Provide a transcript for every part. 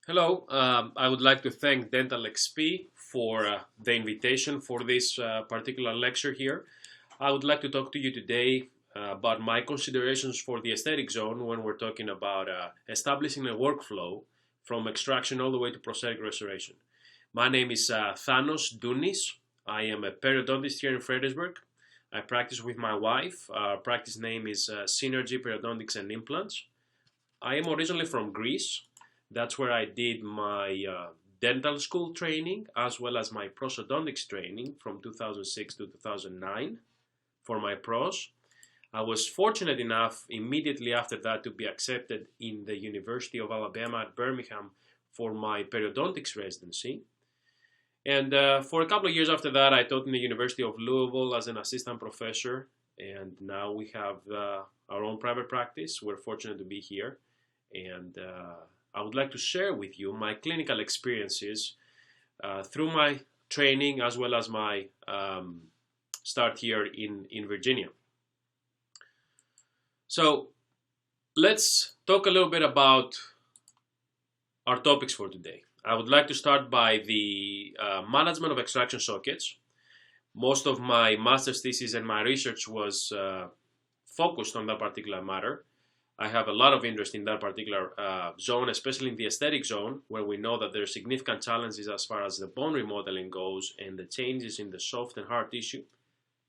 Hello, I would like to thank Dental XP for the invitation for this particular lecture here. I would like to talk to you today about my considerations for the aesthetic zone when we're talking about establishing a workflow from extraction all the way to prosthetic restoration. My name is Thanos Dunis. I am a periodontist here in Fredericksburg. I practice with my wife. Our practice name is Synergy Periodontics and Implants. I am originally from Greece. That's where I did my dental school training as well as my prosthodontics training from 2006 to 2009 for my pros. I was fortunate enough immediately after that to be accepted in the University of Alabama at Birmingham for my periodontics residency. And for a couple of years after that, I taught in the University of Louisville as an assistant professor. And now we have our own private practice. We're fortunate to be here. And I would like to share with you my clinical experiences through my training as well as my start here in Virginia. So let's talk a little bit about our topics for today. I would like to start by the management of extraction sockets. Most of my master's thesis and my research was focused on that particular matter. I have a lot of interest in that particular zone, especially in the aesthetic zone, where we know that there are significant challenges as far as the bone remodeling goes and the changes in the soft and hard tissue,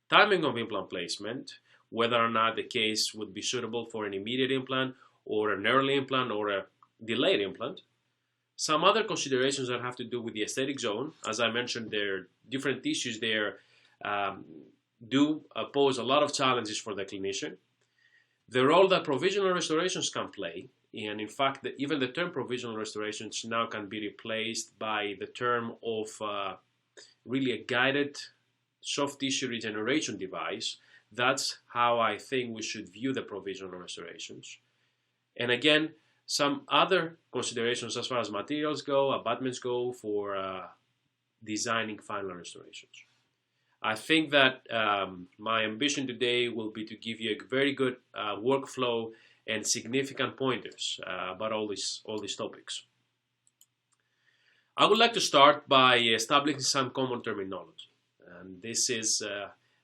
timing of implant placement, whether or not the case would be suitable for an immediate implant or an early implant or a delayed implant. Some other considerations that have to do with the aesthetic zone, as I mentioned, there are different tissues there do pose a lot of challenges for the clinician. The role that provisional restorations can play, and in fact, even the term provisional restorations now can be replaced by the term of really a guided soft tissue regeneration device. That's how I think we should view the provisional restorations. And again, some other considerations as far as materials go, abutments go for designing final restorations. I think that my ambition today will be to give you a very good workflow and significant pointers about all these topics. I would like to start by establishing some common terminology. And this is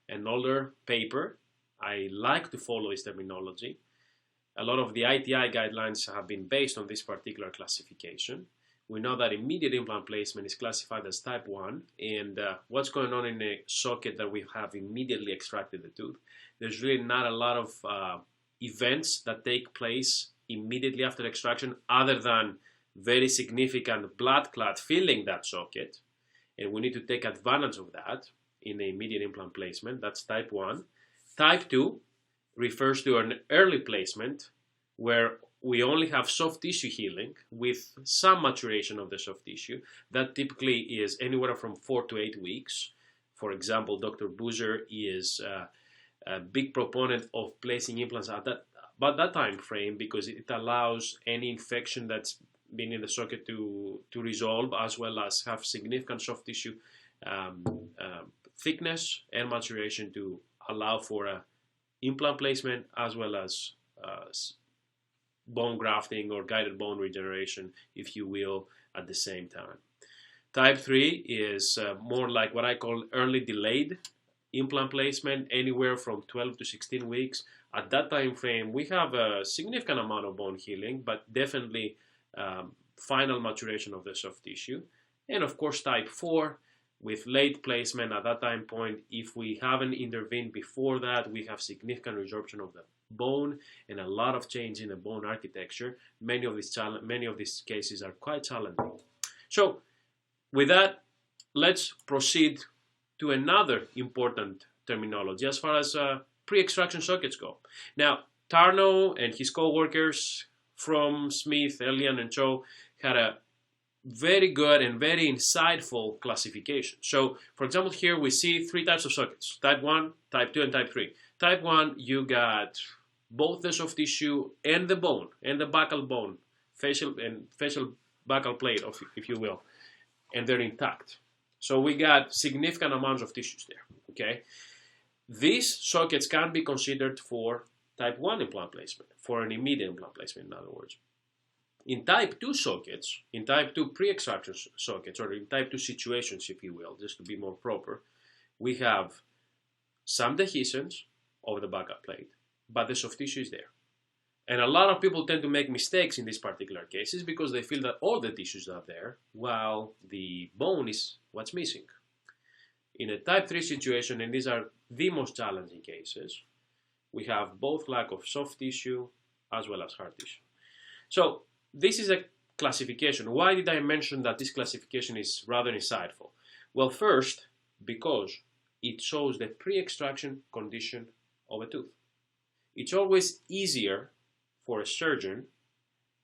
an older paper. I like to follow this terminology. A lot of the ITI guidelines have been based on this particular classification. We know that immediate implant placement is classified as type 1, and what's going on in a socket that we have immediately extracted the tooth. There's really not a lot of events that take place immediately after extraction other than very significant blood clot filling that socket, and we need to take advantage of that in the immediate implant placement. That's type 1. Type 2 refers to an early placement where we only have soft tissue healing with some maturation of the soft tissue. That typically is anywhere from 4 to 8 weeks. For example, Dr. Boozer is a big proponent of placing implants at that time frame because it allows any infection that's been in the socket to resolve, as well as have significant soft tissue thickness and maturation to allow for a implant placement as well as bone grafting or guided bone regeneration, if you will, at the same time. Type 3 is more like what I call early delayed implant placement, anywhere from 12 to 16 weeks. At that time frame, we have a significant amount of bone healing, but definitely final maturation of the soft tissue. And of course, type 4, with late placement at that time point, if we haven't intervened before that, we have significant resorption of the bone and a lot of change in the bone architecture. Many of these cases are quite challenging. So with that, let's proceed to another important terminology as far as pre-extraction sockets go. Now, Tarnow and his co-workers from Smith, Elian, and Cho had a very good and very insightful classification. So, for example, here we see 3 types of sockets: type 1, type 2, and type 3. Type 1, you got both the soft tissue and the bone, and the buccal bone, facial buccal plate, if you will, and they're intact. So we got significant amounts of tissues there, okay? These sockets can be considered for type 1 implant placement, for an immediate implant placement, in other words. In type 2 sockets, in type 2 pre-extraction sockets, or in type 2 situations, if you will, just to be more proper, we have some dehiscence over the buccal plate, but the soft tissue is there. And a lot of people tend to make mistakes in these particular cases because they feel that all the tissues are there, while the bone is what's missing. In a type 3 situation, and these are the most challenging cases, we have both lack of soft tissue as well as hard tissue. So this is a classification. Why did I mention that this classification is rather insightful? Well, first, because it shows the pre-extraction condition of a tooth. It's always easier for a surgeon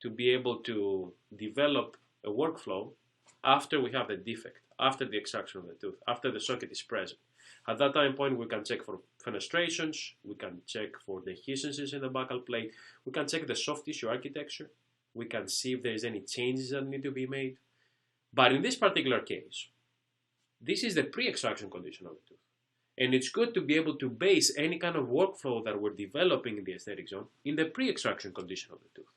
to be able to develop a workflow after we have the defect, after the extraction of the tooth, after the socket is present. At that time point, we can check for fenestrations, we can check for dehiscences in the buccal plate, we can check the soft tissue architecture, we can see if there is any changes that need to be made. But in this particular case, this is the pre-extraction condition of the tooth. And it's good to be able to base any kind of workflow that we're developing in the aesthetic zone in the pre-extraction condition of the tooth.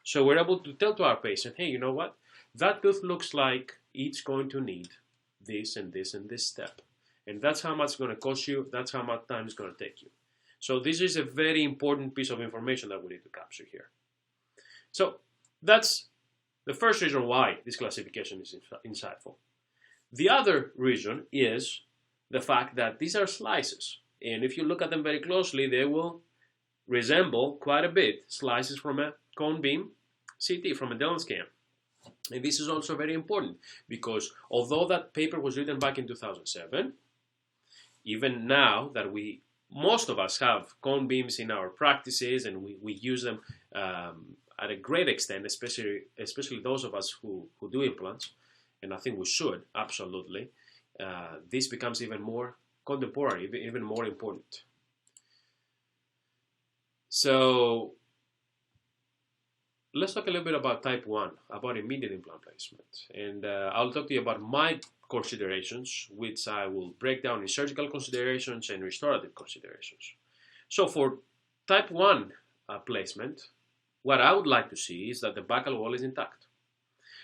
So we're able to tell to our patient, hey, you know what? That tooth looks like it's going to need this and this and this step. And that's how much it's going to cost you. That's how much time it's going to take you. So this is a very important piece of information that we need to capture here. So that's the first reason why this classification is insightful. The other reason is the fact that these are slices. And if you look at them very closely, they will resemble quite a bit slices from a cone beam CT, from a Dellon scan. And this is also very important because although that paper was written back in 2007, even now that most of us have cone beams in our practices and we use them at a great extent, especially those of us who do implants, and I think we should, absolutely, this becomes even more contemporary, even more important. So let's talk a little bit about type 1, about immediate implant placement. And I'll talk to you about my considerations, which I will break down in surgical considerations and restorative considerations. So for type 1 placement, what I would like to see is that the buccal wall is intact.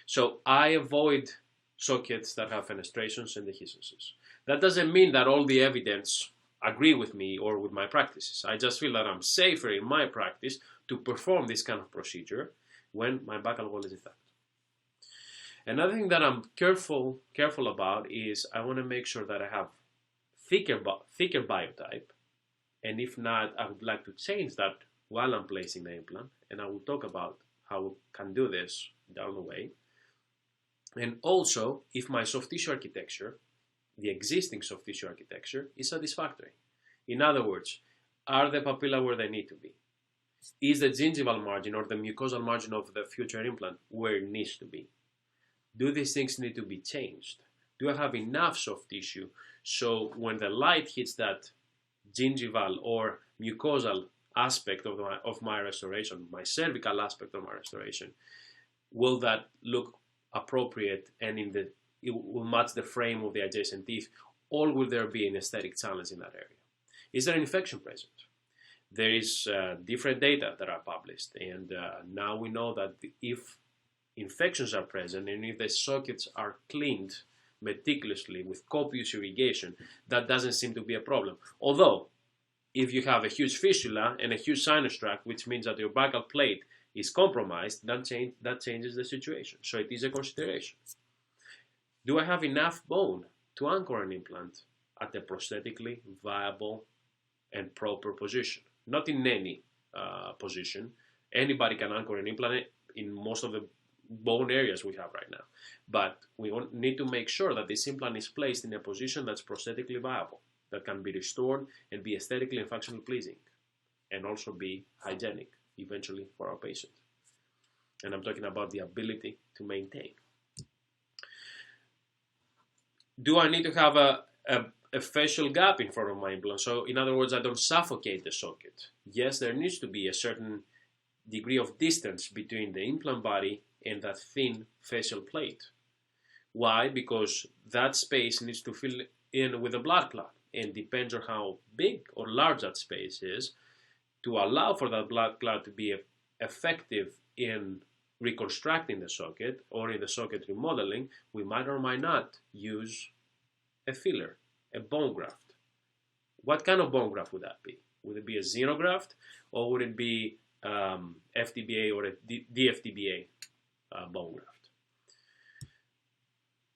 So I avoid sockets that have fenestrations and dehiscences. That doesn't mean that all the evidence agree with me or with my practices. I just feel that I'm safer in my practice to perform this kind of procedure when my buccal wall is intact. Another thing that I'm careful about is I want to make sure that I have thicker biotype, and if not, I would like to change that while I'm placing the implant, and I will talk about how we can do this down the way. And also, if my soft tissue architecture, the existing soft tissue architecture, is satisfactory. In other words, are the papilla where they need to be? Is the gingival margin or the mucosal margin of the future implant where it needs to be? Do these things need to be changed? Do I have enough soft tissue so when the light hits that gingival or mucosal aspect of my restoration, my cervical aspect of my restoration, will that look appropriate and it will match the frame of the adjacent teeth, or will there be an aesthetic challenge in that area? Is there an infection present? There is different data that are published, and now we know that if infections are present and if the sockets are cleaned meticulously with copious irrigation, that doesn't seem to be a problem. Although, if you have a huge fistula and a huge sinus tract, which means that your buccal plate is compromised, that changes the situation. So it is a consideration. Do I have enough bone to anchor an implant at a prosthetically viable and proper position? Not in any position. Anybody can anchor an implant in most of the bone areas we have right now. But we need to make sure that this implant is placed in a position that's prosthetically viable, that can be restored and be aesthetically and functionally pleasing, and also be hygienic eventually for our patient. And I'm talking about the ability to maintain. Do I need to have a facial gap in front of my implant? So in other words, I don't suffocate the socket. Yes, there needs to be a certain degree of distance between the implant body and that thin facial plate. Why? Because that space needs to fill in with a blood clot, and depends on how big or large that space is to allow for that blood clot to be effective in reconstructing the socket or in the socket remodeling, we might or might not use a filler, a bone graft. What kind of bone graft would that be? Would it be a xenograft, or would it be FTBA or a DFTBA bone graft?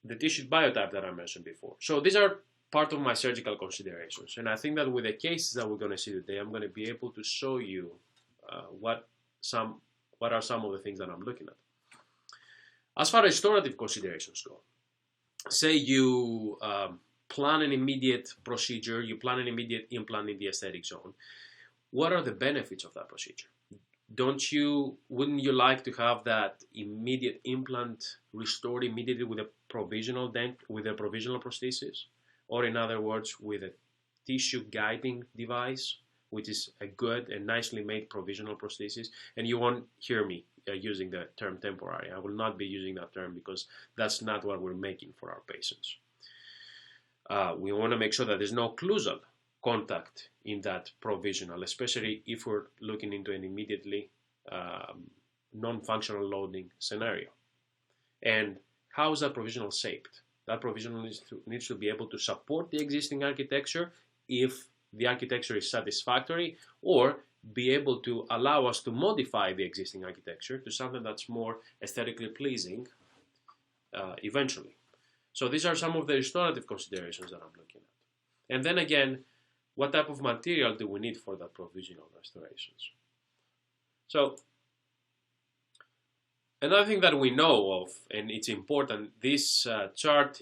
The tissue biotype that I mentioned before. So these are part of my surgical considerations, and I think that with the cases that we're going to see today, I'm going to be able to show you what are some of the things that I'm looking at. As far as restorative considerations go, say you plan an immediate procedure, you plan an immediate implant in the aesthetic zone. What are the benefits of that procedure? Wouldn't you like to have that immediate implant restored immediately with a provisional prosthesis? Or in other words, with a tissue guiding device, which is a good and nicely made provisional prosthesis. And you won't hear me using the term temporary. I will not be using that term because that's not what we're making for our patients. We want to make sure that there's no occlusal contact in that provisional, especially if we're looking into an immediately non-functional loading scenario. And how is that provisional shaped? That provisional needs to be able to support the existing architecture if the architecture is satisfactory, or be able to allow us to modify the existing architecture to something that's more aesthetically pleasing eventually. So these are some of the restorative considerations that I'm looking at. And then again, what type of material do we need for that provisional restorations? So another thing that we know of, and it's important, this chart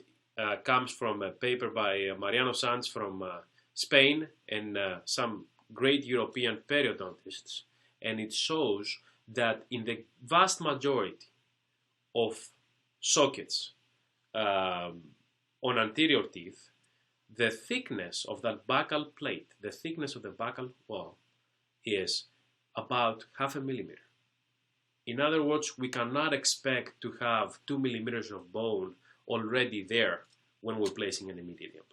comes from a paper by Mariano Sanz from Spain and some great European periodontists, and it shows that in the vast majority of sockets on anterior teeth, the thickness of that buccal plate, the thickness of the buccal wall, is about 0.5 millimeter. In other words, we cannot expect to have 2 millimeters of bone already there when we're placing an immediate implant.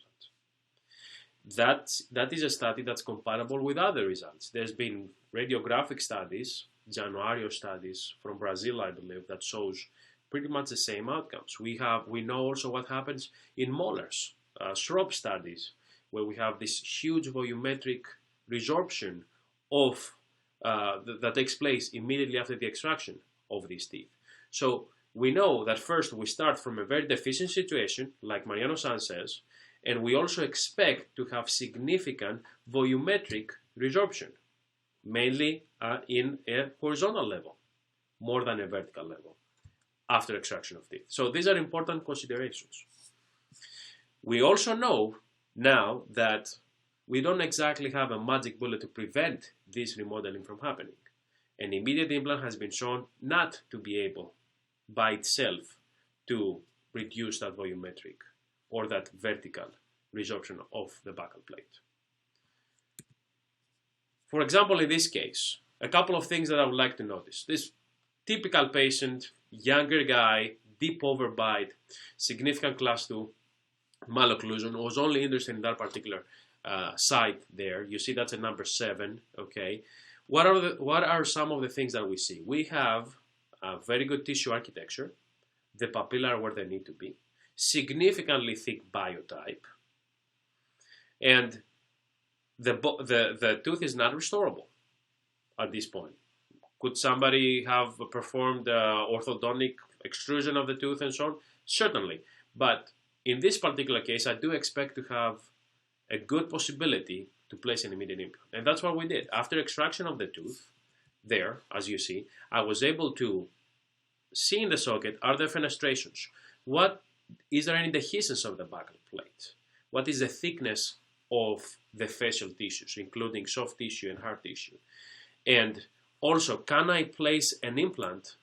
That is a study that's compatible with other results. There's been radiographic studies, Januario studies from Brazil, I believe, that shows pretty much the same outcomes. We know also what happens in molars, SROP studies, where we have this huge volumetric resorption of that takes place immediately after the extraction of these teeth. So we know that first we start from a very deficient situation, like Mariano Sanz says, and we also expect to have significant volumetric resorption, mainly in a horizontal level, more than a vertical level, after extraction of teeth. So these are important considerations. We also know now that we don't exactly have a magic bullet to prevent this remodeling from happening. An immediate implant has been shown not to be able by itself to reduce that volumetric or that vertical resorption of the buccal plate. For example, in this case, a couple of things that I would like to notice. This typical patient, younger guy, deep overbite, significant class 2 malocclusion, was only interested in that particular site there. You see that's a number 7, okay? What are some of the things that we see? We have a very good tissue architecture, the papilla are where they need to be, significantly thick biotype, and the tooth is not restorable at this point. Could somebody have performed orthodontic extrusion of the tooth and so on? Certainly, but in this particular case, I do expect to have a good possibility to place an immediate implant. And that's what we did. After extraction of the tooth, there, as you see, I was able to see in the socket, are there fenestrations? Is there any dehiscence of the buccal plate? What is the thickness of the facial tissues, including soft tissue and hard tissue? And also, can I place an implant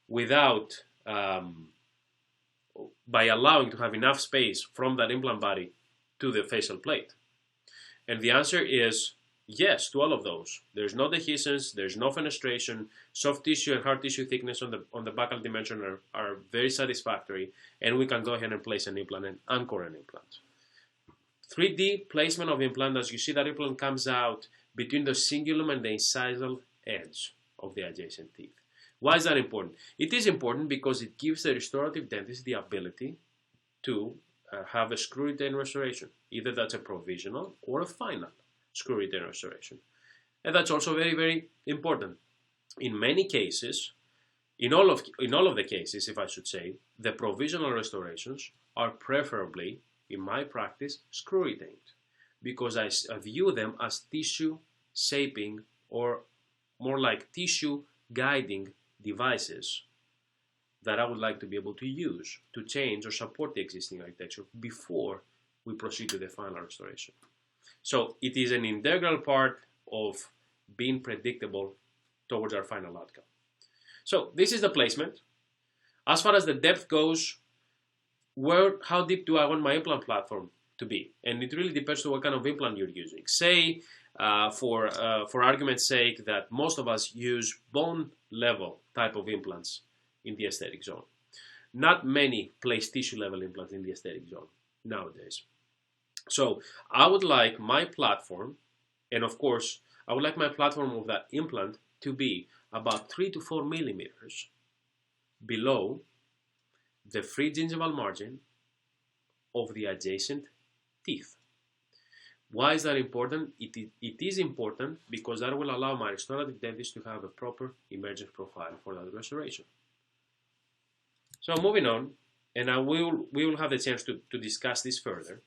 without, by allowing to have enough space from that implant body to the facial plate? And the answer is yes to all of those. There's no dehiscence, there's no fenestration, soft tissue and hard tissue thickness on the buccal dimension are very satisfactory, and we can go ahead and place an implant and anchor an implant. 3D placement of implant, as you see, that implant comes out between the cingulum and the incisal edge of the adjacent teeth. Why is that important? It is important because it gives the restorative dentist the ability to have a screw retain restoration. Either that's a provisional or a final screw retain restoration. And that's also very, very important. In many cases, in all of the cases, if I should say, the provisional restorations are preferably, in my practice, screw retained, because I view them as tissue shaping, or more like tissue guiding devices that I would like to be able to use to change or support the existing architecture before we proceed to the final restoration. So it is an integral part of being predictable towards our final outcome. So this is the placement. As far as the depth goes, how deep do I want my implant platform to be? And it really depends on what kind of implant you're using. Say, for argument's sake, that most of us use bone level type of implants in the aesthetic zone. Not many place tissue level implants in the aesthetic zone nowadays. So I would like my platform, and of course, I would like my platform of that implant to be about 3 to 4 millimeters below the free gingival margin of the adjacent teeth. Why is that important? It is important because that will allow my restorative dentist to have a proper emergence profile for that restoration. So moving on, and we will have the chance to discuss this further.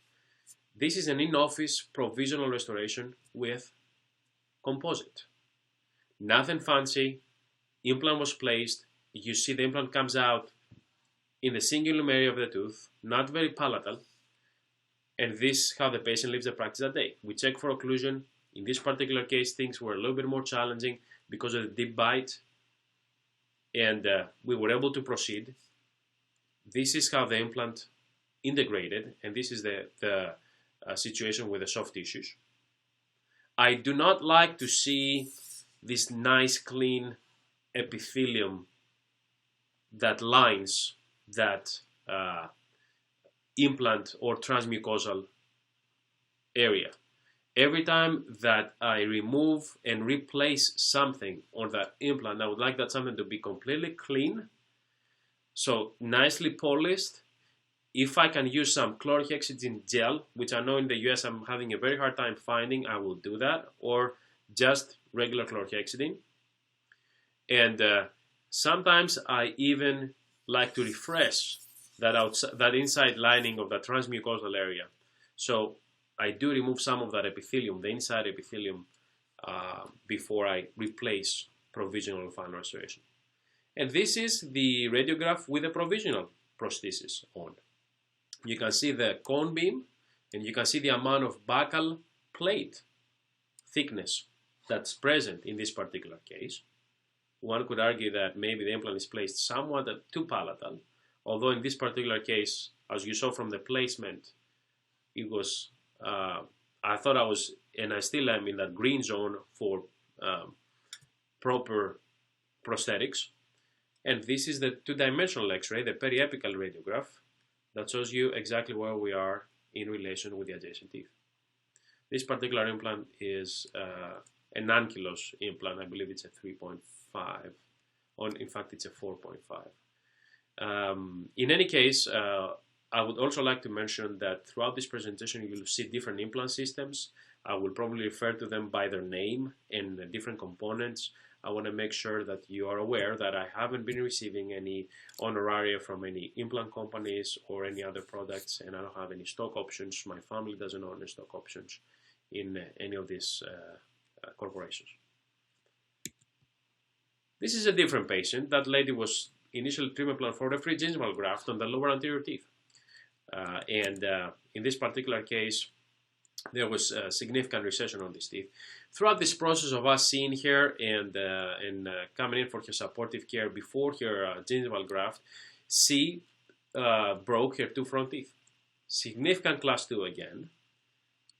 This is an in-office provisional restoration with composite. Nothing fancy. Implant was placed. You see the implant comes out in the cingulum area of the tooth, not very palatal. And this is how the patient lives the practice that day. We check for occlusion. In this particular case, things were a little bit more challenging because of the deep bite. And we were able to proceed. This is how the implant integrated, and this is the situation with the soft tissues. I do not like to see this nice, clean epithelium that lines that implant or transmucosal area. Every time that I remove and replace something on that implant, I would like that something to be completely clean, so nicely polished. If I can use some chlorhexidine gel, which I know in the US I'm having a very hard time finding, I will do that, or just regular chlorhexidine. And sometimes I even like to refresh that inside lining of the transmucosal area. So I do remove some of that epithelium, the inside epithelium, before I replace provisional final restoration. And this is the radiograph with a provisional prosthesis on. You can see the cone beam, and you can see the amount of buccal plate thickness that's present in this particular case. One could argue that maybe the implant is placed somewhat too palatal, although in this particular case, as you saw from the placement, it was, I thought I was, and I still am, in that green zone for proper prosthetics. And this is the two-dimensional X-ray, the periapical radiograph, that shows you exactly where we are in relation with the adjacent teeth. This particular implant is a non-kilos implant. I believe it's a 3.5. In fact, it's a 4.5. In any case, I would also like to mention that throughout this presentation, you will see different implant systems. I will probably refer to them by their name and the different components. I want to make sure that you are aware that I haven't been receiving any honoraria from any implant companies or any other products, and I don't have any stock options. My family doesn't own any stock options in any of these corporations. This is a different patient. That lady was initially treatment plan for a free gingival graft on the lower anterior teeth. In this particular case, there was a significant recession on this teeth. Throughout this process of us seeing her and coming in for her supportive care before her gingival graft, she broke her two front teeth. Significant class 2 again,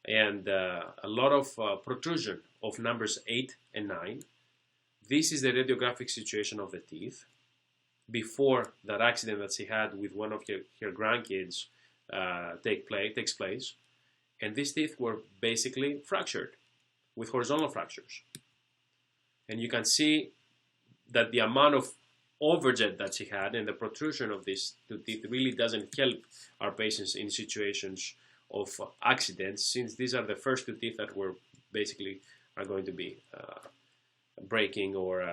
and a lot of protrusion of numbers 8 and 9. This is the radiographic situation of the teeth before that accident that she had with one of her grandkids takes place. And these teeth were basically fractured with horizontal fractures. And you can see that the amount of overjet that she had, and the protrusion of this teeth really doesn't help our patients in situations of accidents, since these are the first two teeth that were basically are going to be breaking or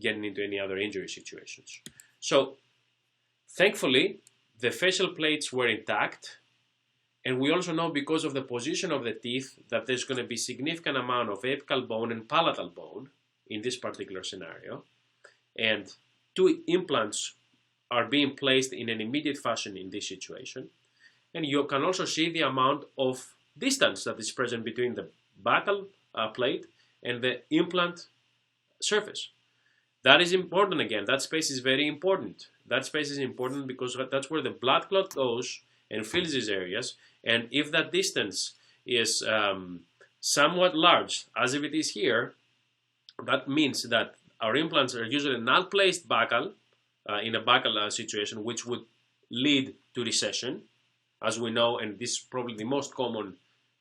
getting into any other injury situations. So thankfully, the facial plates were intact, and we also know because of the position of the teeth that there's going to be significant amount of apical bone and palatal bone in this particular scenario, and two implants are being placed in an immediate fashion in this situation. And you can also see the amount of distance that is present between the buccal plate and the implant surface. That is important again. That space is very important. That space is important because that's where the blood clot goes and fills these areas. And if that distance is somewhat large, as if it is here, that means that our implants are usually not placed buccal, in a buccal situation, which would lead to recession, as we know, and this is probably the most common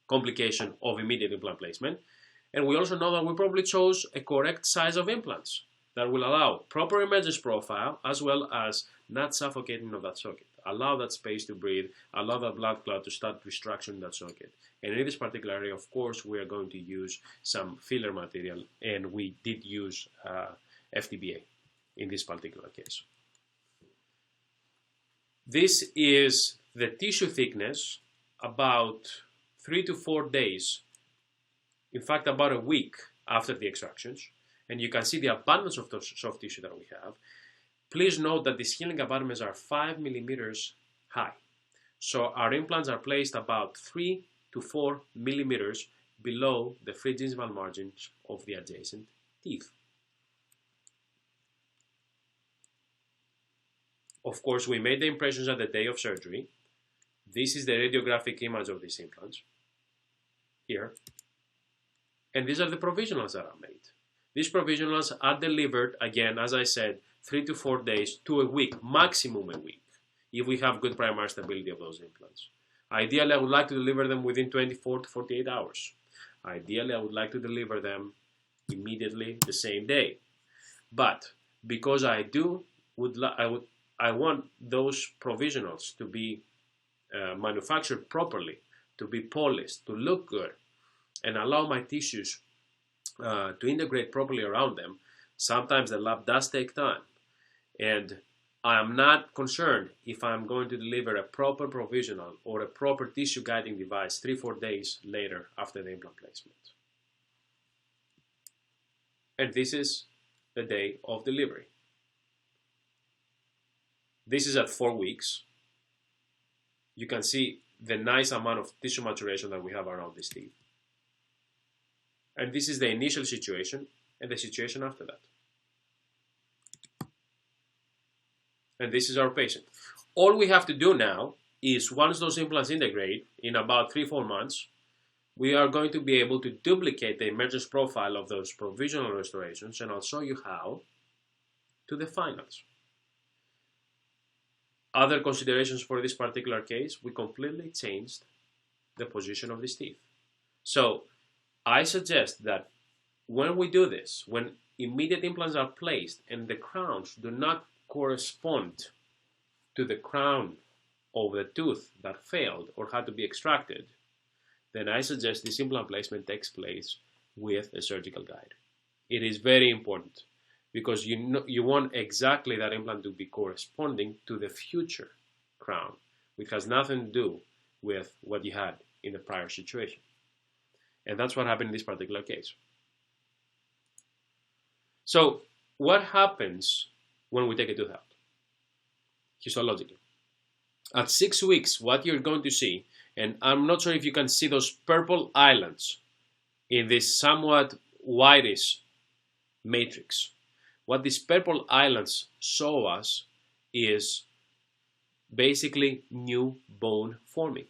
complication of immediate implant placement. And we also know that we probably chose a correct size of implants that will allow proper emergence profile as well as not suffocating of that socket. Allow that space to breathe, allow that blood clot to start restructuring that socket. And in this particular area, of course, we are going to use some filler material, and we did use FTBA in this particular case. This is the tissue thickness about 3 to 4 days, in fact about a week after the extractions, and you can see the abundance of soft tissue that we have. Please note that these healing abutments are 5 millimeters high, so our implants are placed about 3 to 4 millimeters below the free gingival margins of the adjacent teeth. Of course, we made the impressions at the day of surgery. This is the radiographic image of these implants here. And these are the provisionals that are made. These provisionals are delivered, again, as I said, 3 to 4 days to a week, maximum a week, if we have good primary stability of those implants. Ideally, I would like to deliver them within 24 to 48 hours. Ideally, I would like to deliver them immediately the same day. But because I want those provisionals to be manufactured properly, to be polished, to look good, and allow my tissues to integrate properly around them. Sometimes the lab does take time, and I am not concerned if I'm going to deliver a proper provisional or a proper tissue guiding device 3-4 days later after the implant placement. And this is the day of delivery. This is at 4 weeks. You can see the nice amount of tissue maturation that we have around this teeth. And this is the initial situation and the situation after that. And this is our patient. All we have to do now is, once those implants integrate in about 3-4 months, we are going to be able to duplicate the emergence profile of those provisional restorations, and I'll show you how, to the finals. Other considerations for this particular case, we completely changed the position of these teeth. So I suggest that when we do this, when immediate implants are placed and the crowns do not correspond to the crown of the tooth that failed or had to be extracted, then I suggest this implant placement takes place with a surgical guide. It is very important because you want exactly that implant to be corresponding to the future crown, which has nothing to do with what you had in the prior situation. And that's what happened in this particular case. So what happens when we take a tooth out? Histologically. At 6 weeks, what you're going to see, and I'm not sure if you can see those purple islands in this somewhat whitish matrix. What these purple islands show us is basically new bone forming.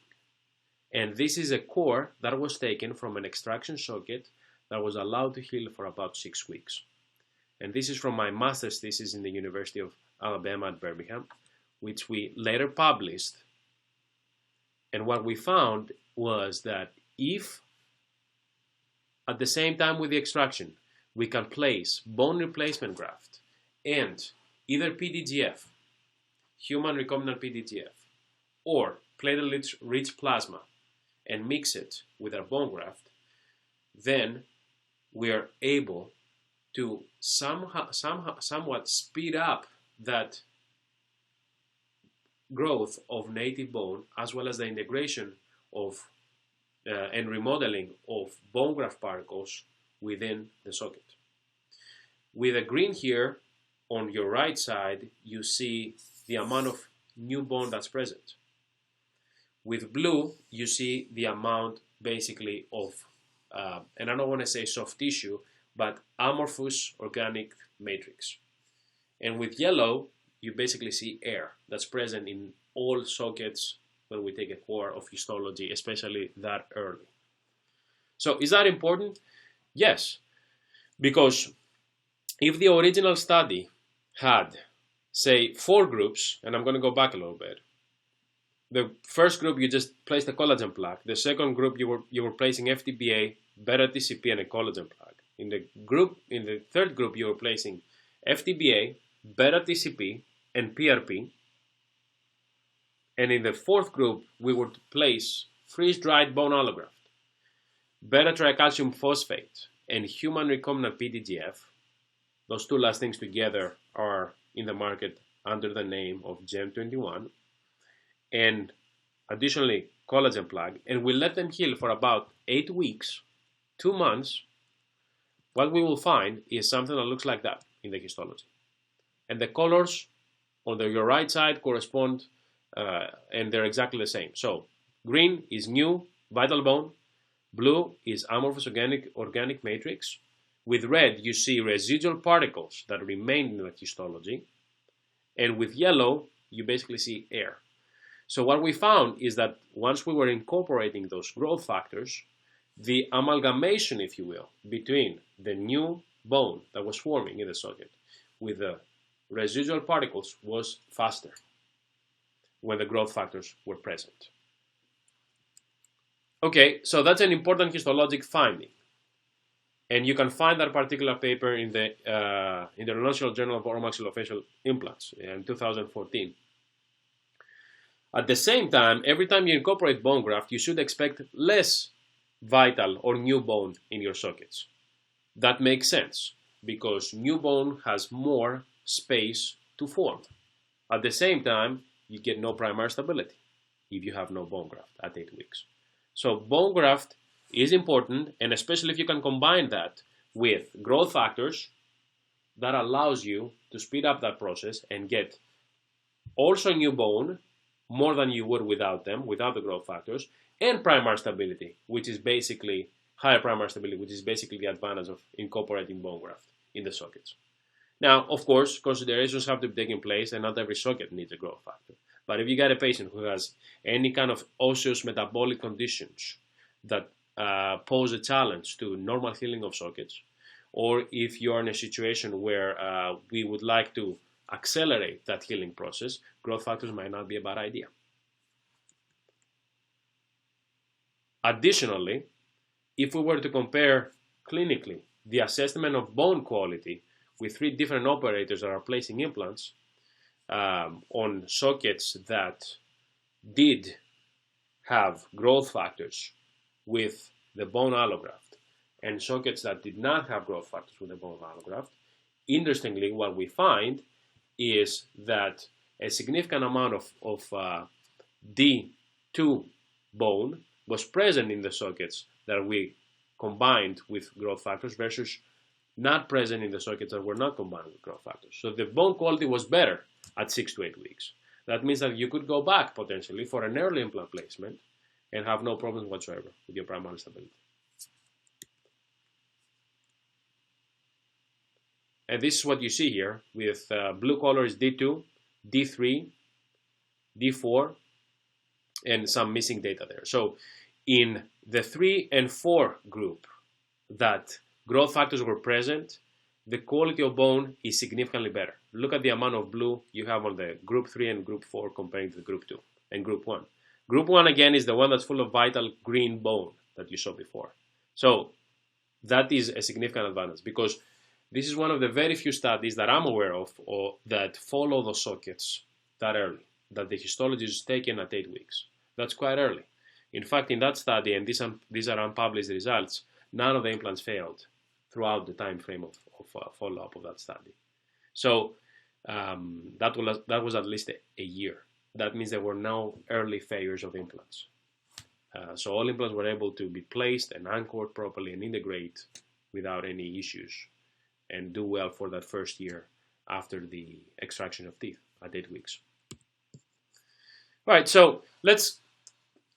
And this is a core that was taken from an extraction socket that was allowed to heal for about 6 weeks. And this is from my master's thesis in the University of Alabama at Birmingham, which we later published. And what we found was that if at the same time with the extraction we can place bone replacement graft and either PDGF, human recombinant PDGF, or platelet-rich plasma and mix it with our bone graft, then we are able to somewhat speed up that growth of native bone, as well as the integration of and remodeling of bone graft particles within the socket. With the green here on your right side, you see the amount of new bone that's present. With blue, you see the amount basically of, and I don't want to say soft tissue, but amorphous organic matrix. And with yellow, you basically see air that's present in all sockets when we take a core of histology, especially that early. So is that important? Yes, because if the original study had, say, 4 groups, and I'm going to go back a little bit. The first group, you just placed a collagen plaque. The second group, you were placing FTBA, beta TCP, and a collagen plaque. In the third group, you were placing FTBA, beta TCP, and PRP. And in the fourth group, we would place freeze-dried bone allograft, beta tricalcium phosphate, and human recombinant PDGF. Those 2 last things together are in the market under the name of GEM21. And additionally, collagen plaque. And we let them heal for about 8 weeks, 2 months. What we will find is something that looks like that in the histology. And the colors on your right side correspond, and they're exactly the same. So green is new vital bone, blue is amorphous organic matrix. With red, you see residual particles that remain in the histology, and with yellow, you basically see air. So what we found is that once we were incorporating those growth factors, the amalgamation, if you will, between the new bone that was forming in the socket with the residual particles was faster when the growth factors were present. Okay, so that's an important histologic finding. And you can find that particular paper in the International Journal of Oromaxillofacial Implants in 2014. At the same time, every time you incorporate bone graft, you should expect less vital or new bone in your sockets. That makes sense because new bone has more space to form. At the same time, you get no primary stability if you have no bone graft at 8 weeks. So bone graft is important, and especially if you can combine that with growth factors, that allows you to speed up that process and get also new bone more than you would without them, without the growth factors, and primary stability, which is basically higher primary stability, which is basically the advantage of incorporating bone graft in the sockets. Now, of course, considerations have to be taken place, and not every socket needs a growth factor. But if you got a patient who has any kind of osseous metabolic conditions that pose a challenge to normal healing of sockets, or if you're in a situation where we would like to accelerate that healing process, growth factors might not be a bad idea. Additionally, if we were to compare clinically the assessment of bone quality with 3 different operators that are placing implants on sockets that did have growth factors with the bone allograft and sockets that did not have growth factors with the bone allograft, interestingly, what we find is that a significant amount of D2 bone was present in the sockets that we combined with growth factors versus not present in the sockets that were not combined with growth factors. So the bone quality was better at 6 to 8 weeks. That means that you could go back potentially for an early implant placement and have no problems whatsoever with your primary stability. And this is what you see here with blue color is D2, D3, D4, and some missing data there. So in the 3 and 4 group that growth factors were present, the quality of bone is significantly better. Look at the amount of blue you have on the group 3 and group 4 comparing to the group 2 and group 1. Group 1 again is the one that's full of vital green bone that you saw before. So that is a significant advantage because This is one of the very few studies that I'm aware of that follow the sockets that early, that the histology is taken at 8 weeks. That's quite early. In fact, in that study, and these are unpublished results, none of the implants failed throughout the time frame of follow-up of that study. So that was at least a year. That means there were no early failures of implants. So all implants were able to be placed and anchored properly and integrate without any issues and do well for that first year after the extraction of teeth at 8 weeks. All right, so let's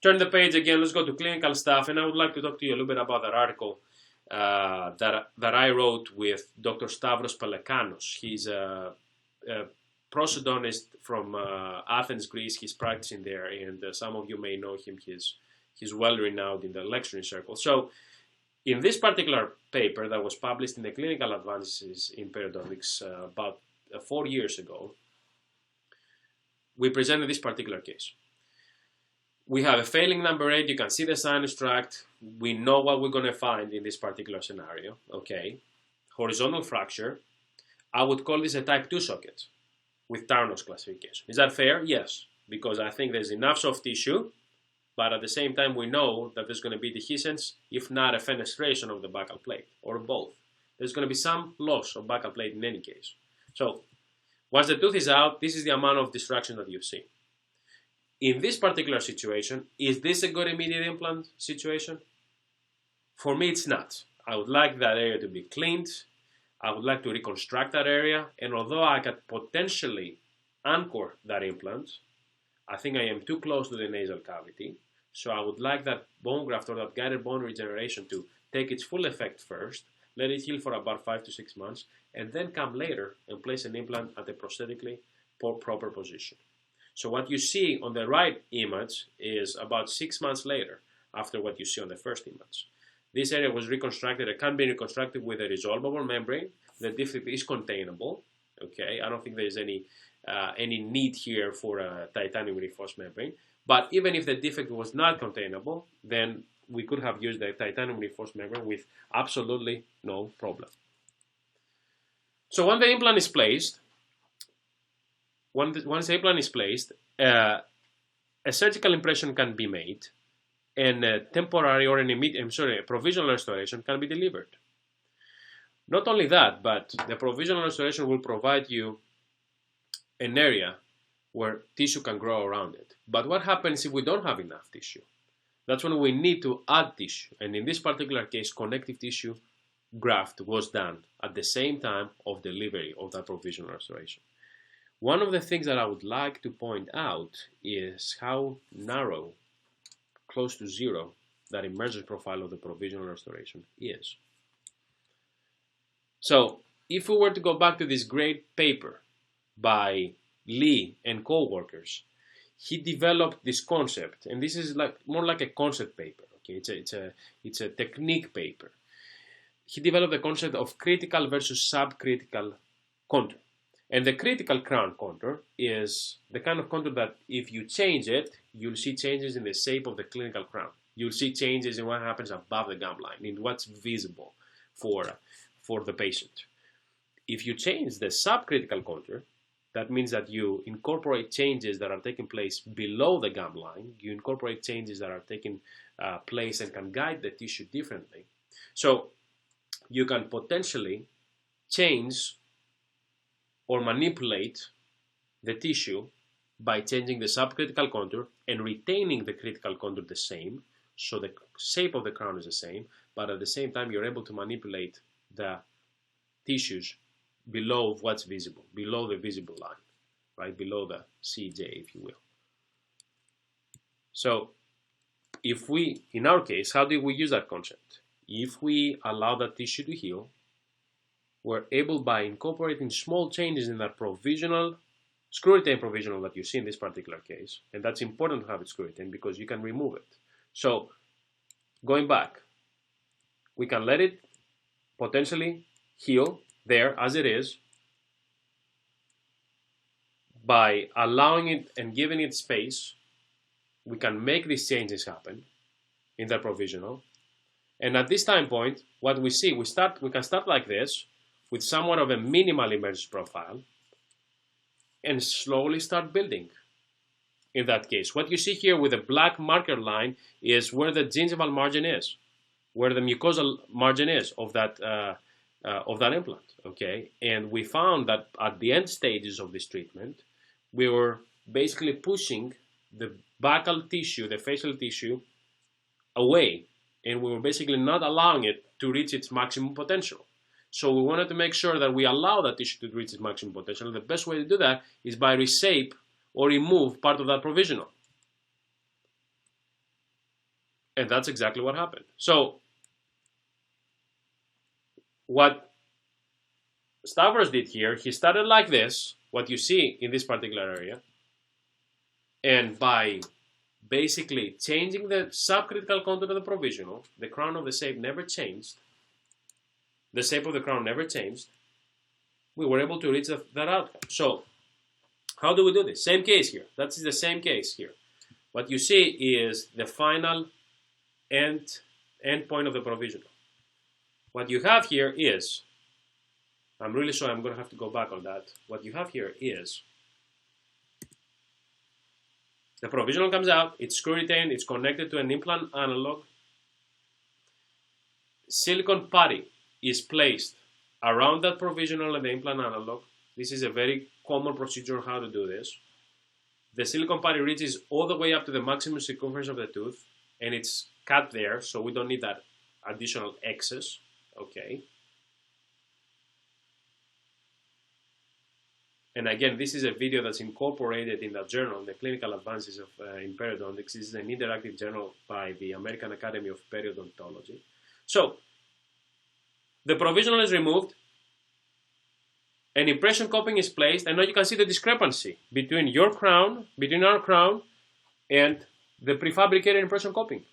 turn the page again. Let's go to clinical stuff, and I would like to talk to you a little bit about that article that I wrote with Dr. Stavros Pelekanos. He's a prosthodontist from Athens, Greece. He's practicing there, and some of you may know him. He's well renowned in the lecturing circle. So in this particular paper that was published in the Clinical Advances in Periodontics about 4 years ago, we presented this particular case. We have a failing number 8. You can see the sinus tract. We know what we're going to find in this particular scenario. Okay, horizontal fracture. I would call this a type 2 socket with Tarnos classification. Is that fair? Yes, because I think there's enough soft tissue, but at the same time we know that there's going to be dehiscence, if not a fenestration of the buccal plate, or both. There's going to be some loss of buccal plate in any case. So once the tooth is out, this is the amount of destruction that you see. In this particular situation, is this a good immediate implant situation? For me, it's not. I would like that area to be cleaned. I would like to reconstruct that area. And although I could potentially anchor that implant, I think I am too close to the nasal cavity. So I would like that bone graft or that guided bone regeneration to take its full effect first, let it heal for about 5 to 6 months, and then come later and place an implant at a prosthetically proper position. So what you see on the right image is about 6 months later after what you see on the first image. This area was reconstructed. It can be reconstructed with a resolvable membrane. The defect is containable. Okay, I don't think there's any need here for a titanium reinforced membrane. But even if the defect was not containable, then we could have used the titanium reinforced membrane with absolutely no problem. So when the implant is placed, once the implant is placed, a surgical impression can be made, and a temporary or a provisional restoration can be delivered. Not only that, but the provisional restoration will provide you an area where tissue can grow around it. But what happens if we don't have enough tissue? That's when we need to add tissue. And in this particular case, connective tissue graft was done at the same time of delivery of that provisional restoration. One of the things that I would like to point out is how narrow, close to zero, that emergence profile of the provisional restoration is. So if we were to go back to this great paper by Lee and co-workers, he developed this concept, and this is more like a concept paper. Okay, it's a technique paper. He developed the concept of critical versus subcritical contour. And the critical crown contour is the kind of contour that if you change it, you'll see changes in the shape of the clinical crown. You'll see changes in what happens above the gum line, in what's visible for the patient. If you change the subcritical contour, that means that you incorporate changes that are taking place below the gum line. You incorporate changes that are taking place and can guide the tissue differently. So you can potentially change or manipulate the tissue by changing the subcritical contour and retaining the critical contour the same, so the shape of the crown is the same, but at the same time you're able to manipulate the tissues below what's visible, below the visible line, right, below the CJ, if you will. So if we, in our case, how did we use that concept? If we allow that tissue to heal, we're able, by incorporating small changes in that provisional, screw-retained provisional that you see in this particular case, and that's important to have it screw-retained because you can remove it. So going back, we can let it potentially heal there as it is by allowing it and giving it space. We can make these changes happen in the provisional, and at this time point, what we see, we can start like this, with somewhat of a minimal emergence profile and slowly start building. In that case, what you see here with the black marker line is where the gingival margin is, where the mucosal margin is of that implant. Okay, and we found that at the end stages of this treatment, we were basically pushing the buccal tissue, the facial tissue, away, and we were basically not allowing it to reach its maximum potential. So we wanted to make sure that we allow that tissue to reach its maximum potential. And the best way to do that is by reshape or remove part of that provisional. And that's exactly what happened. So what Stavros did here, he started like this, what you see in this particular area, and by basically changing the subcritical contour of the provisional, the crown of the shape never changed. The shape of the crown never changed. We were able to reach that outcome. So how do we do this? Same case here. That's the same case here. What you see is the final end point of the provisional. What you have here is, I'm really sorry, I'm going to have to go back on that. What you have here is the provisional comes out, it's screw retained, it's connected to an implant analog. Silicone putty is placed around that provisional and the implant analog. This is a very common procedure on how to do this. The silicone putty reaches all the way up to the maximum circumference of the tooth, and it's cut there, so we don't need that additional excess. Okay. And again, this is a video that's incorporated in the journal, the Clinical Advances in Periodontics. This is an interactive journal by the American Academy of Periodontology. So, the provisional is removed, an impression coping is placed, and now you can see the discrepancy between your crown, between our crown, and the prefabricated impression coping.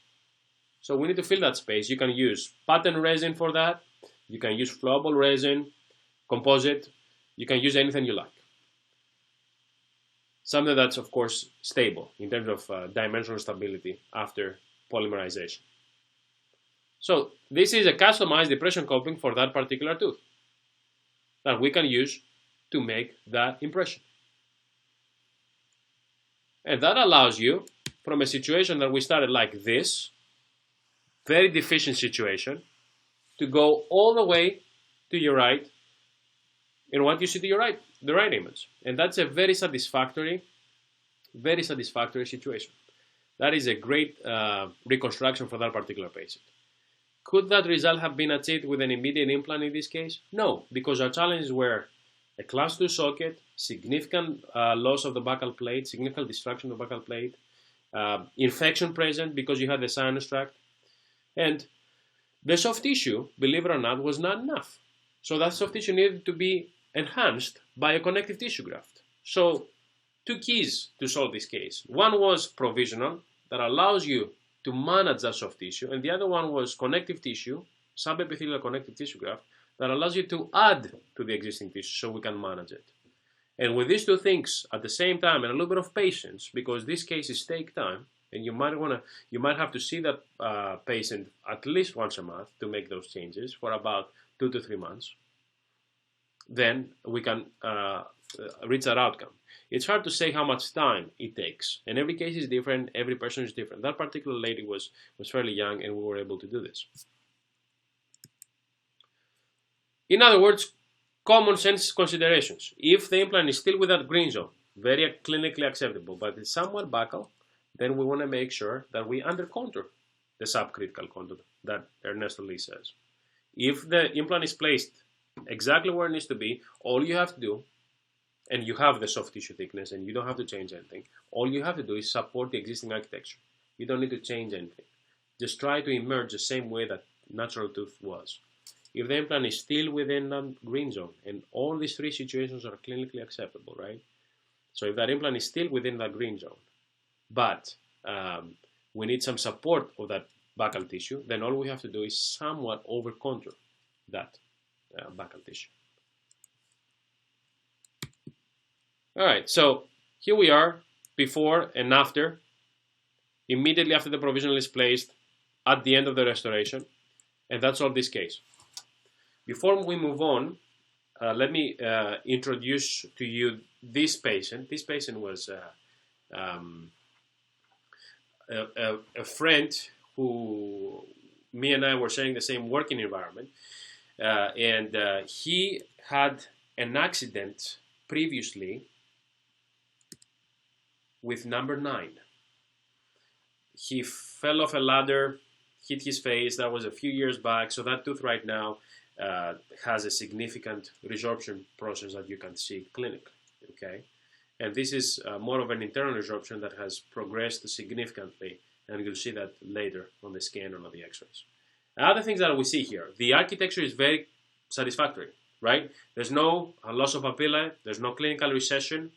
So we need to fill that space. You can use pattern resin for that. You can use flowable resin, composite. You can use anything you like. Something that's, of course, stable in terms of dimensional stability after polymerization. So this is a customized impression coping for that particular tooth that we can use to make that impression. And that allows you, from a situation that we started like this, very deficient situation, to go all the way to your right and what you see to your right, the right image. And that's a very satisfactory situation. That is a great reconstruction for that particular patient. Could that result have been achieved with an immediate implant in this case? No, because our challenges were a class 2 socket, significant loss of the buccal plate, significant destruction of the buccal plate, infection present because you had the sinus tract, and the soft tissue, believe it or not, was not enough. So that soft tissue needed to be enhanced by a connective tissue graft. So two keys to solve this case. One was provisional, that allows you to manage that soft tissue, and the other one was connective tissue, subepithelial connective tissue graft, that allows you to add to the existing tissue so we can manage it. And with these two things at the same time, and a little bit of patience, because these cases take time, and you might have to see that patient at least once a month to make those changes for about 2 to 3 months. Then we can reach that outcome. It's hard to say how much time it takes, and every case is different, every person is different. That particular lady was fairly young, and we were able to do this. In other words, common sense considerations. If the implant is still within that green zone, very clinically acceptable, but it's somewhat buccal, then we want to make sure that we under-contour the subcritical contour that Ernesto Lee says. If the implant is placed exactly where it needs to be, all you have to do, and you have the soft tissue thickness and you don't have to change anything, all you have to do is support the existing architecture. You don't need to change anything. Just try to emerge the same way that natural tooth was. If the implant is still within that green zone, and all these three situations are clinically acceptable, right? So if that implant is still within that green zone, but we need some support of that buccal tissue, then all we have to do is somewhat over-contour that buccal tissue. All right, so here we are, before and after, immediately after the provisional is placed, at the end of the restoration, and that's all this case. Before we move on, let me introduce to you this patient. This patient was um, a friend who me and I were sharing the same working environment, and he had an accident previously with number 9. He fell off a ladder, hit his face. That was a few years back. So that tooth right now has a significant resorption process that you can see clinically. Okay, and this is more of an internal resorption that has progressed significantly, and you'll see that later on the scan and on the X-rays. Other things that we see here, the architecture is very satisfactory, right? There's no loss of papilla, there's no clinical recession.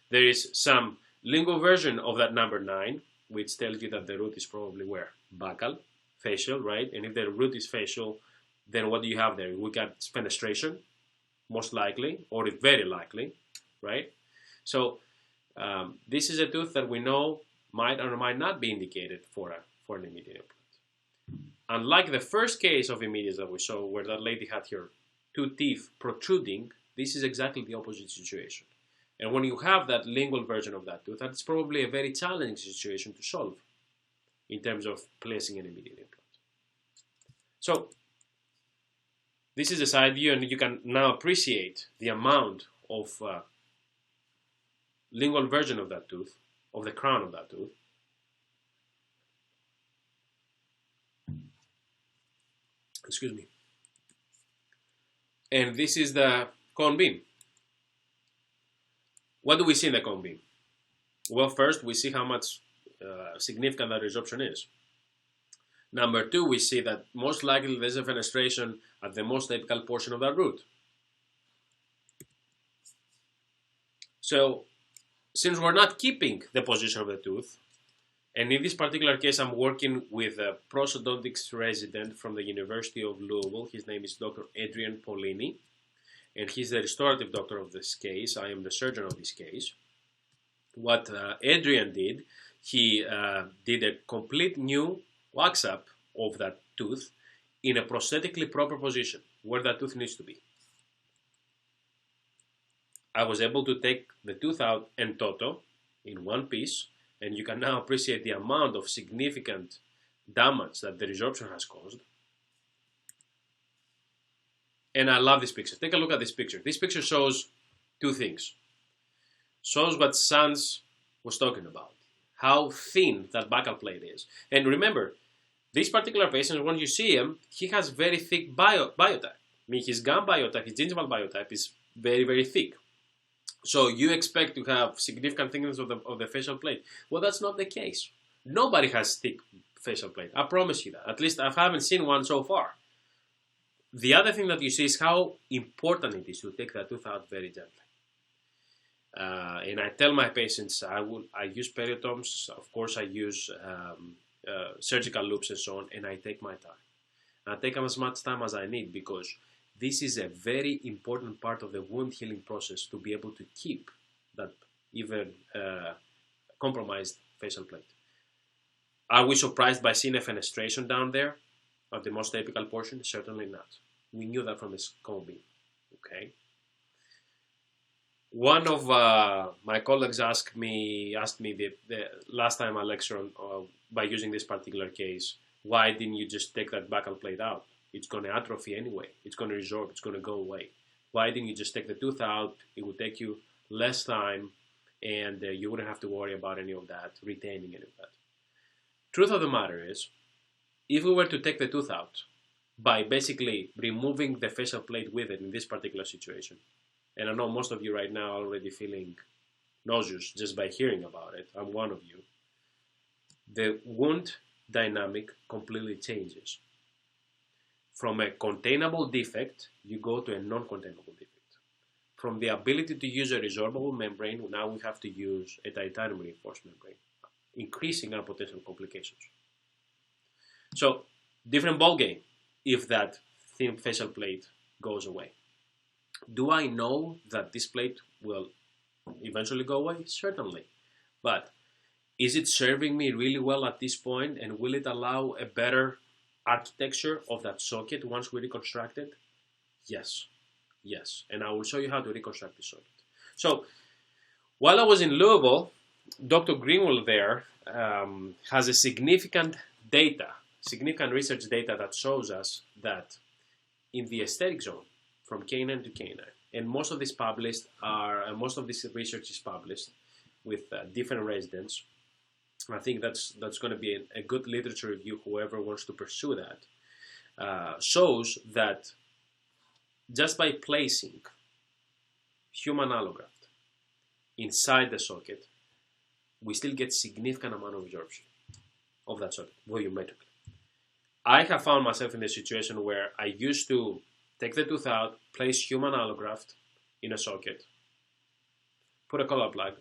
There is some lingual version of that number 9, which tells you that the root is probably where? Buccal, facial, right? And if the root is facial, then what do you have there? We got fenestration, most likely, or very likely, right? So this is a tooth that we know might or might not be indicated for an immediate implant. Unlike the first case of immediate that we saw, where that lady had her 2 teeth protruding, this is exactly the opposite situation. And when you have that lingual version of that tooth, that's probably a very challenging situation to solve in terms of placing an immediate implant. So this is a side view, and you can now appreciate the amount of lingual version of that tooth, of the crown of that tooth. Excuse me. And this is the cone beam. What do we see in the cone beam? Well, first, we see how much significant that resorption is. Number 2, we see that most likely there's a fenestration at the most apical portion of that root. So, since we're not keeping the position of the tooth, and in this particular case, I'm working with a prosthodontics resident from the University of Louisville. His name is Dr. Adrian Polini, and he's the restorative doctor of this case. I am the surgeon of this case. What Adrian did, he did a complete new wax-up of that tooth in a prosthetically proper position, where that tooth needs to be. I was able to take the tooth out en toto, in one piece, and you can now appreciate the amount of significant damage that the resorption has caused. And I love this picture. Take a look at this picture. This picture shows 2 things. Shows what Sans was talking about, how thin that buccal plate is. And remember, this particular patient, when you see him, he has very thick biotype. I mean, his gum biotype, his gingival biotype is very, very thick. So you expect to have significant thickness of the facial plate. Well, that's not the case. Nobody has thick facial plate. I promise you that. At least I haven't seen one so far. The other thing that you see is how important it is to take that tooth out very gently. And I tell my patients, I use periotomes. Of course, I use surgical loops and so on, and I take my time. I take as much time as I need, because this is a very important part of the wound healing process, to be able to keep that even compromised facial plate. Are we surprised by seeing a fenestration down there at the most apical portion? Certainly not. We knew that from the cone beam. Okay. One of my colleagues asked me the last time I lectured by using this particular case, why didn't you just take that buccal plate out? It's going to atrophy anyway. It's going to resorb. It's going to go away. Why didn't you just take the tooth out? It would take you less time, and you wouldn't have to worry about any of that, retaining any of that. Truth of the matter is, if we were to take the tooth out by basically removing the facial plate with it in this particular situation, and I know most of you right now are already feeling nauseous just by hearing about it, I'm one of you, the wound dynamic completely changes. From a containable defect, you go to a non-containable defect. From the ability to use a resorbable membrane, now we have to use a titanium reinforced membrane, increasing our potential complications. So, different ballgame if that thin facial plate goes away. Do I know that this plate will eventually go away? Certainly. But is it serving me really well at this point, and will it allow a better architecture of that socket once we reconstruct it? Yes. Yes, and I will show you how to reconstruct the socket. So while I was in Louisville, Dr. Greenwell there has a significant research data that shows us that in the aesthetic zone, from canine to canine, and most of this research is published with different residents. I think that's going to be a good literature review. Whoever wants to pursue that shows that just by placing human allograft inside the socket, we still get significant amount of absorption of that socket volumetrically. I have found myself in a situation where I used to take the tooth out, place human allograft in a socket, put a collar plug,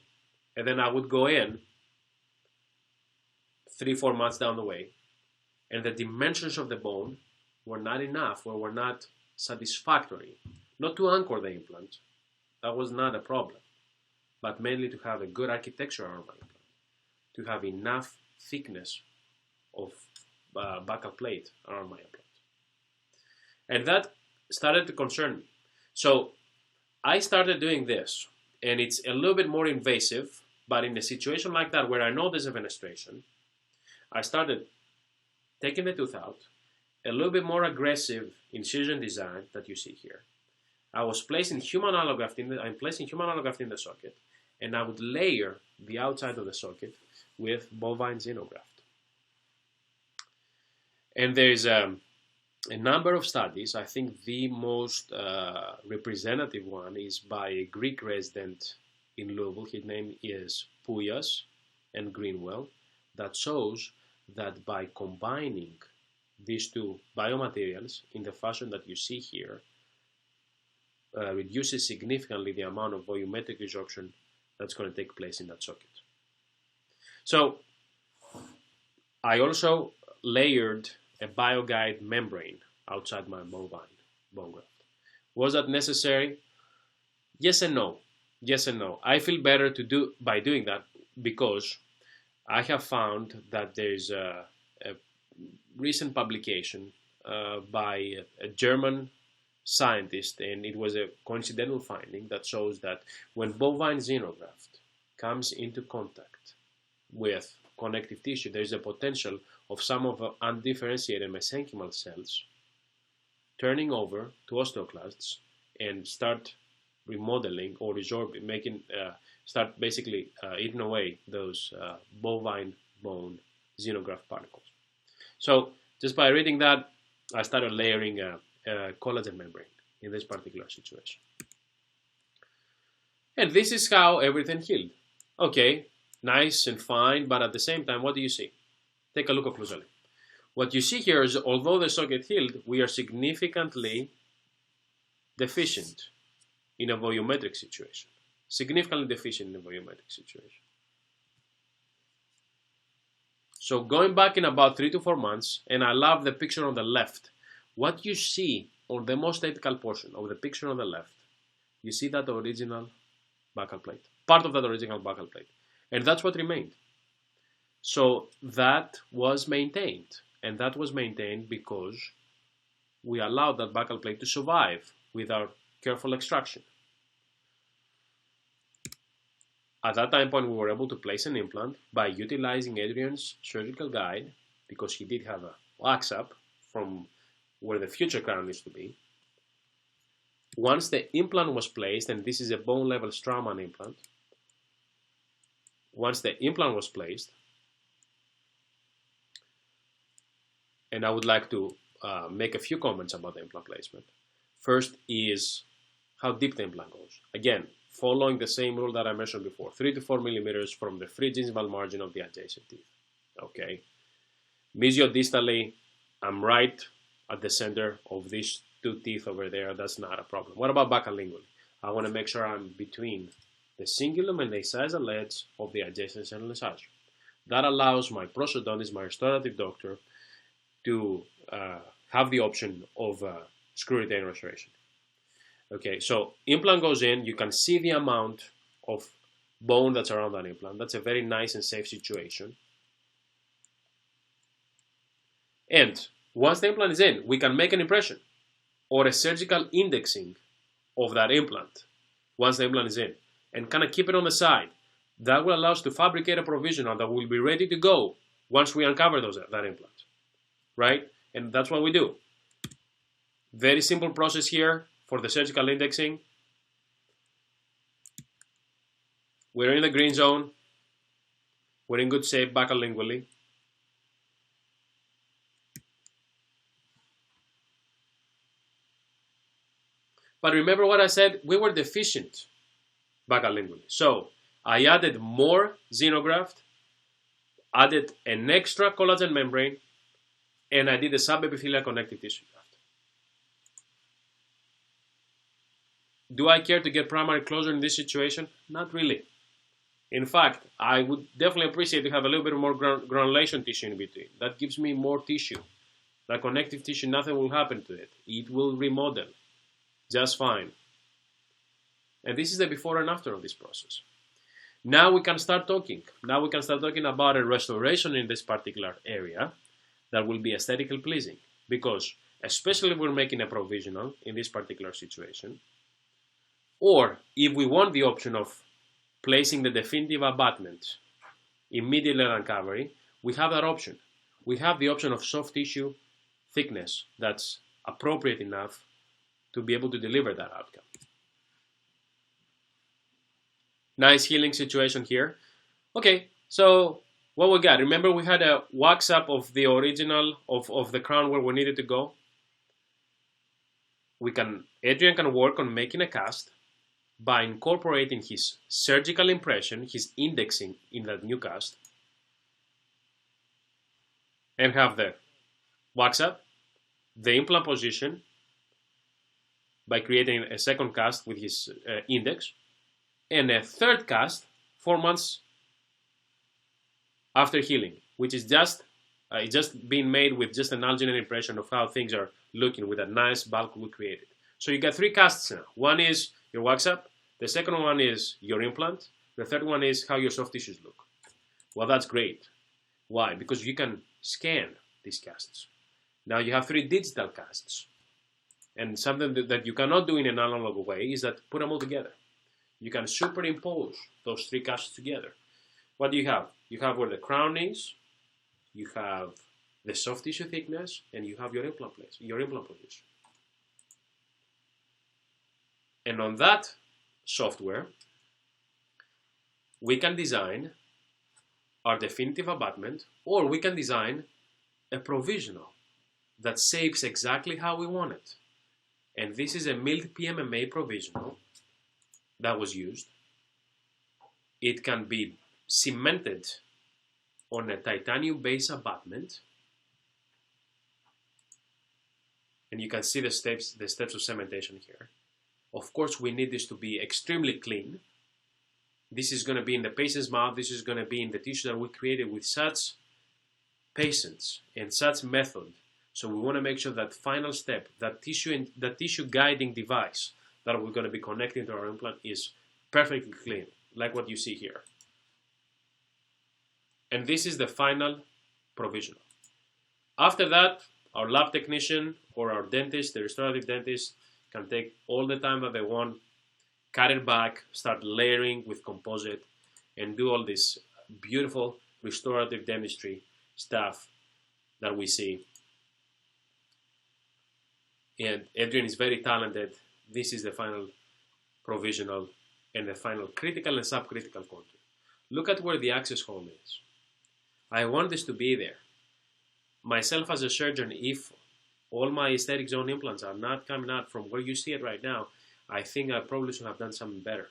and then I would go in 3-4 months down the way, and the dimensions of the bone were not enough or were not satisfactory, not to anchor the implant. That was not a problem, but mainly to have a good architecture around my implant, to have enough thickness of buccal plate around my implant. And that started to concern me. So I started doing this, and it's a little bit more invasive, but in a situation like that where I know there's a fenestration, I started taking the tooth out, a little bit more aggressive incision design that you see here. I was placing human allograft in the socket, and I would layer the outside of the socket with bovine xenograft. And there's a number of studies. I think the most representative one is by a Greek resident in Louisville. His name is Pouias and Greenwell, that shows that by combining these two biomaterials in the fashion that you see here, reduces significantly the amount of volumetric resorption that's going to take place in that socket. So I also layered a BioGuide membrane outside my bovine bone graft. Was that necessary? Yes and no. Yes and no. I feel better by doing that because I have found that there's a recent publication by a German scientist, and it was a coincidental finding that shows that when bovine xenograft comes into contact with connective tissue, there's a potential of some of the undifferentiated mesenchymal cells turning over to osteoclasts and start remodeling or resorbing, start basically eating away those bovine bone xenograft particles. So just by reading that, I started layering a collagen membrane in this particular situation. And this is how everything healed. Okay, nice and fine, but at the same time, what do you see? Take a look closely. What you see here is, although the socket healed, we are significantly deficient in a volumetric situation. Significantly deficient in a volumetric situation. So going back in about 3 to 4 months, and I love the picture on the left. What you see on the most apical portion of the picture on the left, you see that original buccal plate, part of that original buccal plate. And that's what remained. So that was maintained. And that was maintained because we allowed that buccal plate to survive with our careful extraction. At that time point, we were able to place an implant by utilizing Adrian's surgical guide, because he did have a wax up from where the future crown used to be. Once the implant was placed, and this is a bone level Straumann implant, once the implant was placed, and I would like to make a few comments about the implant placement. First is how deep the implant goes. Again, following the same rule that I mentioned before, 3 to 4 millimeters from the free gingival margin of the adjacent teeth. Okay. Mesiodistally, I'm right at the center of these two teeth over there. That's not a problem. What about baccolingually? I want to make sure I'm between the cingulum and the incisal edge of the adjacent sentinel incisor. That allows my prosthodontist, my restorative doctor, to have the option of screw retainer restoration. Okay, so implant goes in, you can see the amount of bone that's around that implant. That's a very nice and safe situation. And once the implant is in, we can make an impression or a surgical indexing of that implant once the implant is in, and kind of keep it on the side. That will allow us to fabricate a provisional that will be ready to go once we uncover that implant, right? And that's what we do. Very simple process here for the surgical indexing. We're in the green zone. We're in good shape baccolingually. But remember what I said? We were deficient baccolingually. So I added more xenograft, added an extra collagen membrane, and I did a subepithelial connective tissue graft. Do I care to get primary closure in this situation? Not really. In fact, I would definitely appreciate to have a little bit more granulation tissue in between. That gives me more tissue. That connective tissue, nothing will happen to it. It will remodel just fine. And this is the before and after of this process. Now we can start talking. Now we can start talking about a restoration in this particular area that will be aesthetically pleasing. Because, especially if we're making a provisional in this particular situation, or if we want the option of placing the definitive abutment immediately on recovery, we have that option. We have the option of soft tissue thickness that's appropriate enough to be able to deliver that outcome. Nice healing situation here. Okay, so what we got? Remember we had a wax up of the original of the crown where we needed to go. Adrian can work on making a cast by incorporating his surgical impression, his indexing in that new cast, and have the wax up, the implant position by creating a second cast with his index, and a third cast 4 months after healing, which is just being made with just an alginate impression of how things are looking with a nice bulk we created. So you got 3 casts now. One is your wax up, the second one is your implant, the third one is how your soft tissues look. Well, that's great. Why? Because you can scan these casts. Now you have 3 digital casts. And something that you cannot do in an analog way is that put them all together. You can superimpose those 3 casts together. What do you have? You have where the crown is, you have the soft tissue thickness, and you have your implant place, your implant position. And on that software, we can design our definitive abutment, or we can design a provisional that shapes exactly how we want it. And this is a milled PMMA provisional that was used. It can be cemented on a titanium base abutment, and you can see the steps of cementation here. Of course, we need this to be extremely clean. This is going to be in the patient's mouth. This is going to be in the tissue that we created with such patience and such method. So we want to make sure that final step, that tissue guiding device that we're going to be connecting to our implant is perfectly clean, like what you see here. And this is the final provisional. After that, our lab technician or our dentist, the restorative dentist, can take all the time that they want, cut it back, start layering with composite, and do all this beautiful restorative dentistry stuff that we see. And Adrian is very talented. This is the final provisional and the final critical and subcritical contour. Look at where the access hole is. I want this to be there. Myself as a surgeon, if all my aesthetic zone implants are not coming out from where you see it right now, I think I probably should have done something better.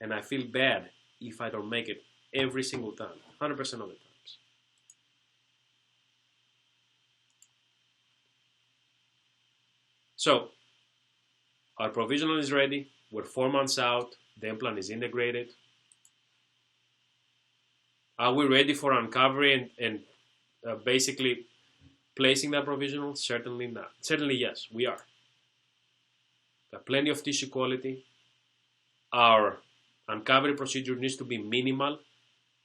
And I feel bad if I don't make it every single time, 100% of the times. So, our provisional is ready. We're 4 months out. The implant is integrated. Are we ready for uncovery and basically placing that provisional? Certainly not. Certainly yes, we are. Got plenty of tissue quality. Our uncovery procedure needs to be minimal.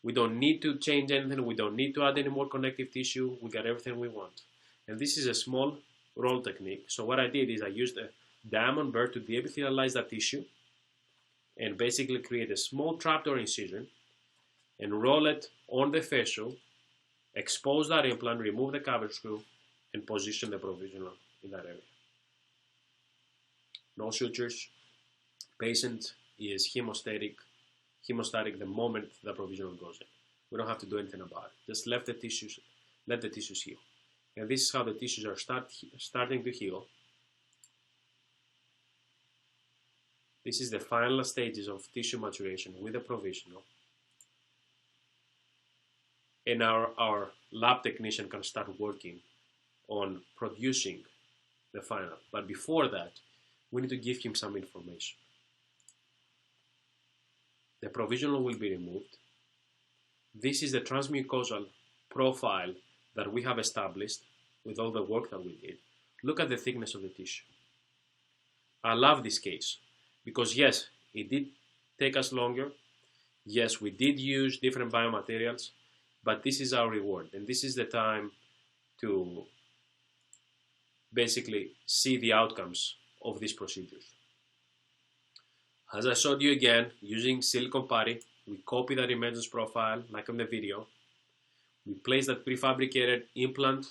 We don't need to change anything. We don't need to add any more connective tissue. We got everything we want. And this is a small roll technique. So what I did is I used diamond burr to deepithelialize that tissue and basically create a small trapdoor incision and roll it on the facial, expose that implant, remove the cover screw, and position the provisional in that area. No sutures. Patient is hemostatic the moment the provisional goes in. We don't have to do anything about it. Just let the tissues heal. And this is how the tissues are starting to heal. This is the final stages of tissue maturation with the provisional. And our lab technician can start working on producing the final. But before that, we need to give him some information. The provisional will be removed. This is the transmucosal profile that we have established with all the work that we did. Look at the thickness of the tissue. I love this case because yes, it did take us longer. Yes, we did use different biomaterials, but this is our reward, and this is the time to basically see the outcomes of these procedures. As I showed you again, using silicone putty, we copy that emergence profile like in the video. We place that prefabricated implant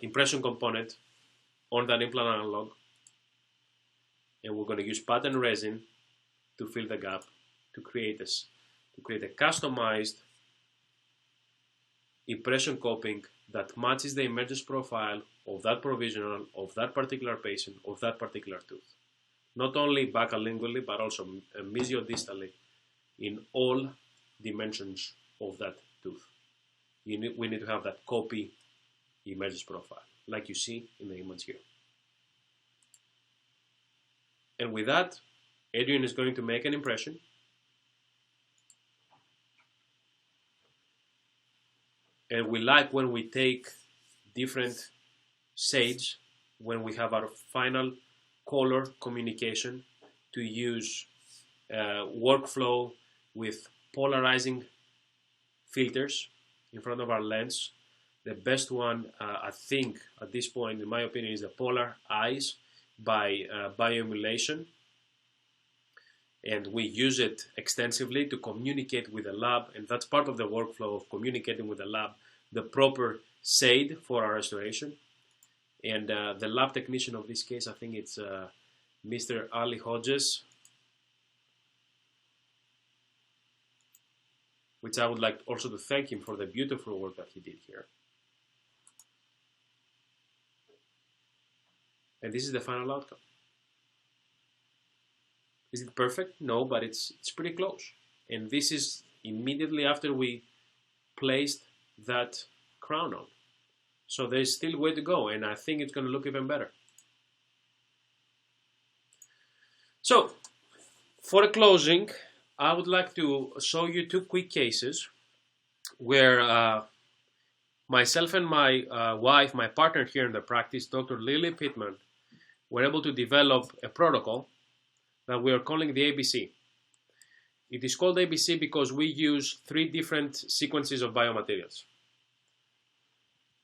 impression component on that implant analog, and we're going to use pattern resin to fill the gap to create a customized impression coping that matches the emergence profile of that provisional, of that particular patient, of that particular tooth. Not only bacolingually, but also mesiodistally in all dimensions of that tooth. We need to have that copy emergence profile, like you see in the image here. And with that, Adrian is going to make an impression. And we like when we take different shades, when we have our final color communication, to use workflow with polarizing filters in front of our lens. The best one, I think, at this point, in my opinion, is the Polar Eyes by Bioemulation. And we use it extensively to communicate with the lab, and that's part of the workflow of communicating with the lab, the proper shade for our restoration. And the lab technician of this case, I think it's Mr. Ali Hodges, which I would like also to thank him for the beautiful work that he did here. And this is the final outcome. Is it perfect? No, but it's pretty close. And this is immediately after we placed that crown on. So there's still way to go, and I think it's going to look even better. So, for a closing, I would like to show you two quick cases where myself and my wife, my partner here in the practice, Dr. Lily Pittman, were able to develop a protocol that we are calling the ABC. It is called ABC because we use 3 different sequences of biomaterials.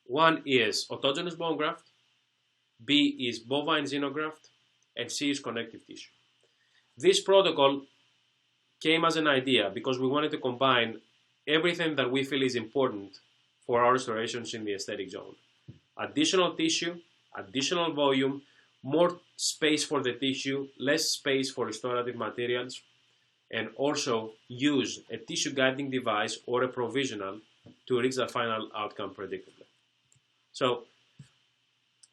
One is autogenous bone graft, B is bovine xenograft, and C is connective tissue. This protocol came as an idea because we wanted to combine everything that we feel is important for our restorations in the aesthetic zone. Additional tissue, additional volume, more space for the tissue, less space for restorative materials, and also use a tissue guiding device or a provisional to reach the final outcome predictably. So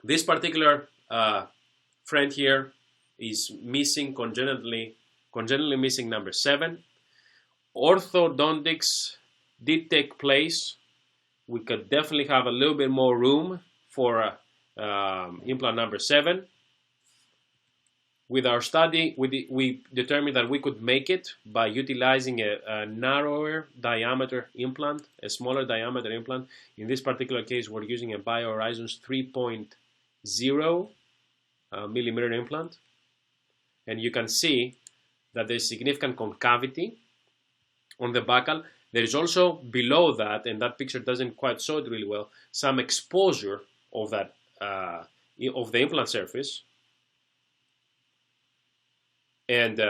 this particular friend here is missing congenitally missing number 7. Orthodontics did take place. We could definitely have a little bit more room for implant number 7. With our study, we determined that we could make it by utilizing a narrower diameter implant, a smaller diameter implant. In this particular case, we're using a BioHorizons 3.0 millimeter implant. And you can see that there's significant concavity on the buccal. There is also below that, and that picture doesn't quite show it really well, some exposure of that of the implant surface. and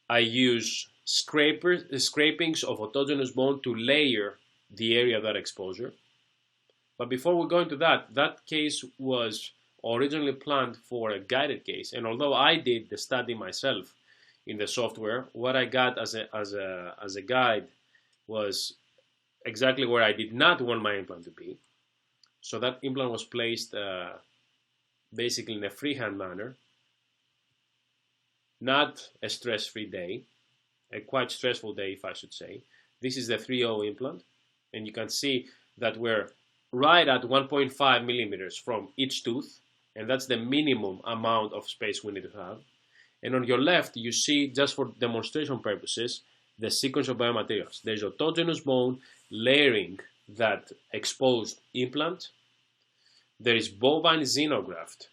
I use scrapings of autogenous bone to layer the area of that exposure. But before we go into that, that case was originally planned for a guided case, and although I did the study myself in the software, what I got as a guide was exactly where I did not want my implant to be. So that implant was placed basically in a freehand manner, not a stress-free day, a quite stressful day, if I should say. This is the 3.0 implant, and you can see that we're right at 1.5 millimeters from each tooth, and that's the minimum amount of space we need to have. And on your left, you see, just for demonstration purposes, the sequence of biomaterials. There's autogenous bone layering that exposed implant. There is bovine xenograft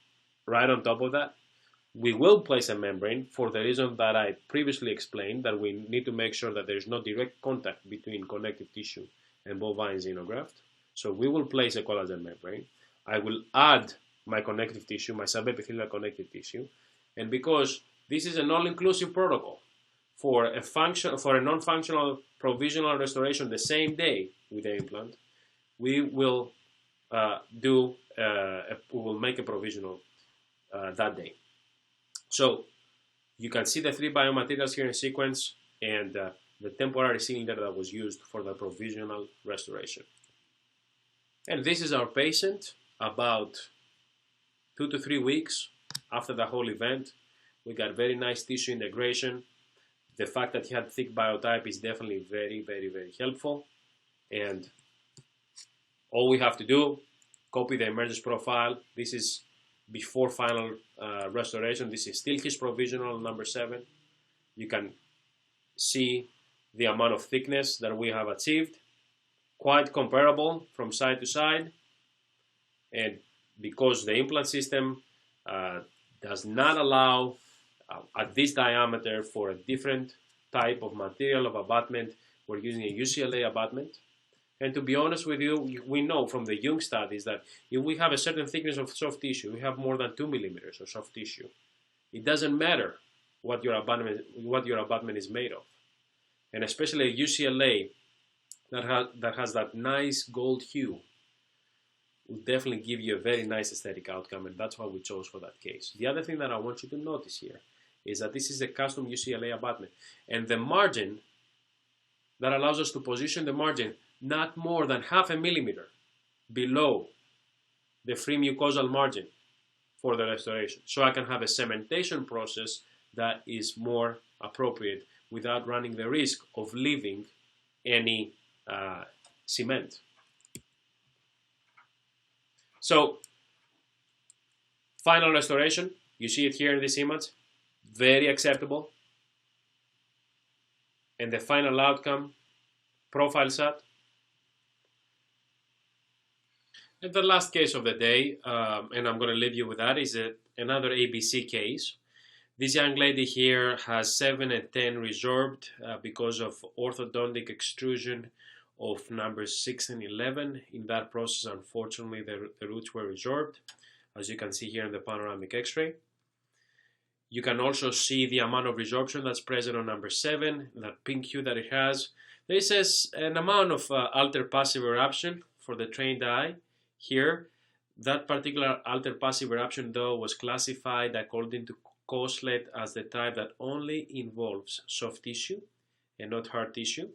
right on top of that. We will place a membrane for the reason that I previously explained, that we need to make sure that there is no direct contact between connective tissue and bovine xenograft. So we will place a collagen membrane. I will add my connective tissue, my subepithelial connective tissue, and because this is an all-inclusive protocol for a non-functional provisional restoration the same day with the implant, we will make a provisional that day. So you can see the three biomaterials here in sequence and the temporary cylinder that was used for the provisional restoration. And this is our patient about 2 to 3 weeks after the whole event. We got very nice tissue integration. The fact that he had thick biotype is definitely very, very, very helpful. And all we have to do, copy the emergence profile. This is before final restoration. This is still his provisional number 7. You can see the amount of thickness that we have achieved. Quite comparable from side to side. And because the implant system does not allow at this diameter for a different type of material of abutment, we're using a UCLA abutment. And to be honest with you, we know from the Jung studies that if we have a certain thickness of soft tissue, we have more than 2 millimeters of soft tissue. It doesn't matter what your abutment is made of. And especially a UCLA that has that nice gold hue will definitely give you a very nice aesthetic outcome, and that's what we chose for that case. The other thing that I want you to notice here is that this is a custom UCLA abutment, and the margin that allows us to position the margin not more than 0.5 millimeter below the free mucosal margin for the restoration. So I can have a cementation process that is more appropriate without running the risk of leaving any cement. So, final restoration, you see it here in this image, very acceptable. And the final outcome, profile shot. And the last case of the day, and I'm going to leave you with that, is another ABC case. This young lady here has 7 and 10 resorbed because of orthodontic extrusion of numbers 6 and 11. In that process, unfortunately, the roots were resorbed, as you can see here in the panoramic x-ray. You can also see the amount of resorption that's present on number 7, that pink hue that it has. There is an amount of altered passive eruption for the trained eye here. That particular altered passive eruption, though, was classified according to Koslet as the type that only involves soft tissue and not hard tissue.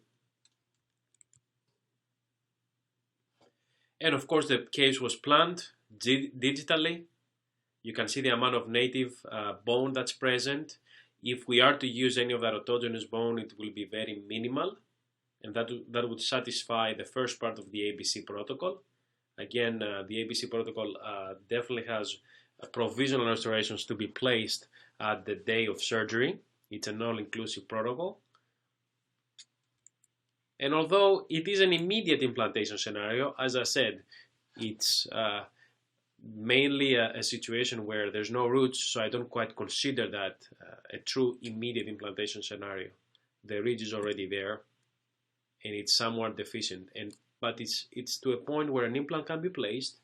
And of course, the case was planned digitally. You can see the amount of native bone that's present. If we are to use any of that autogenous bone, it will be very minimal, and that would satisfy the first part of the ABC protocol. Again, the ABC protocol definitely has provisional restorations to be placed at the day of surgery. It's an all-inclusive protocol. And although it is an immediate implantation scenario, as I said, it's mainly a situation where there's no roots, so I don't quite consider that a true immediate implantation scenario. The ridge is already there, and it's somewhat deficient. But it's to a point where an implant can be placed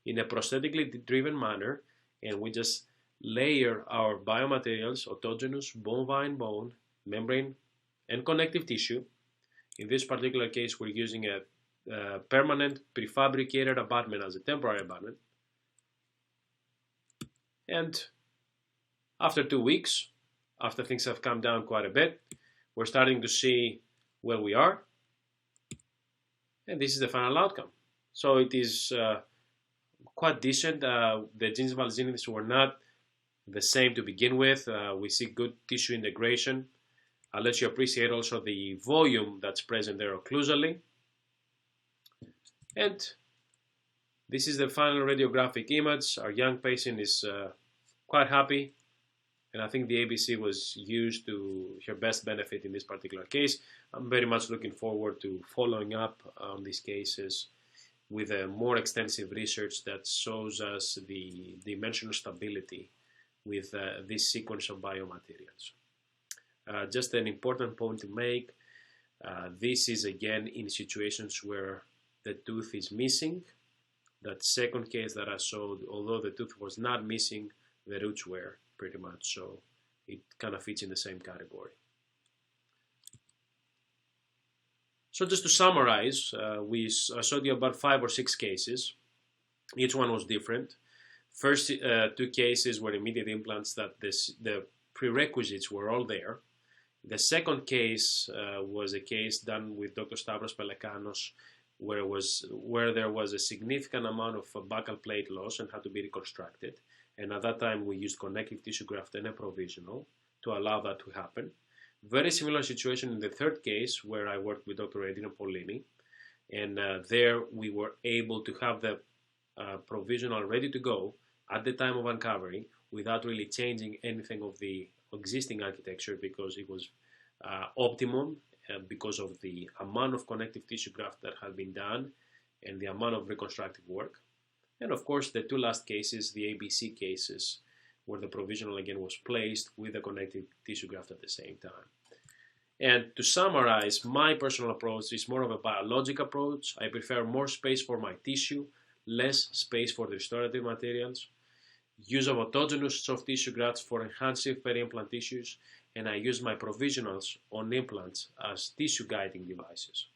in a prosthetically driven manner, and we just layer our biomaterials, autogenous, bone-vine-bone, membrane, and connective tissue. In this particular case, we're using a permanent prefabricated abutment as a temporary abutment. And after 2 weeks, after things have come down quite a bit, we're starting to see where we are. And this is the final outcome. So it is quite decent. The gingival zeniths were not the same to begin with. We see good tissue integration. I'll let you appreciate also the volume that's present there occlusally. And this is the final radiographic image. Our young patient is quite happy, and I think the ABC was used to her best benefit in this particular case. I'm very much looking forward to following up on these cases with a more extensive research that shows us the dimensional stability with this sequence of biomaterials. Just an important point to make, this is again in situations where the tooth is missing. That second case that I showed, although the tooth was not missing, the roots were pretty much, so it kind of fits in the same category. So just to summarize, I showed you about 5 or 6 cases. Each one was different. First 2 cases were immediate implants that the prerequisites were all there. The second case was a case done with Dr. Stavros Pelekanos, where there was a significant amount of buccal plate loss and had to be reconstructed. And at that time, we used connective tissue graft and a provisional to allow that to happen. Very similar situation in the third case, where I worked with Dr. Edina Polini. And there we were able to have the provisional ready to go at the time of uncovery without really changing anything of the existing architecture, because it was optimum because of the amount of connective tissue graft that had been done and the amount of reconstructive work. And of course, the 2 last cases, the ABC cases, where the provisional again was placed with the connective tissue graft at the same time. And to summarize, my personal approach is more of a biologic approach. I prefer more space for my tissue, less space for the restorative materials, use of autogenous soft tissue grafts for enhancing peri-implant tissues, and I use my provisionals on implants as tissue guiding devices.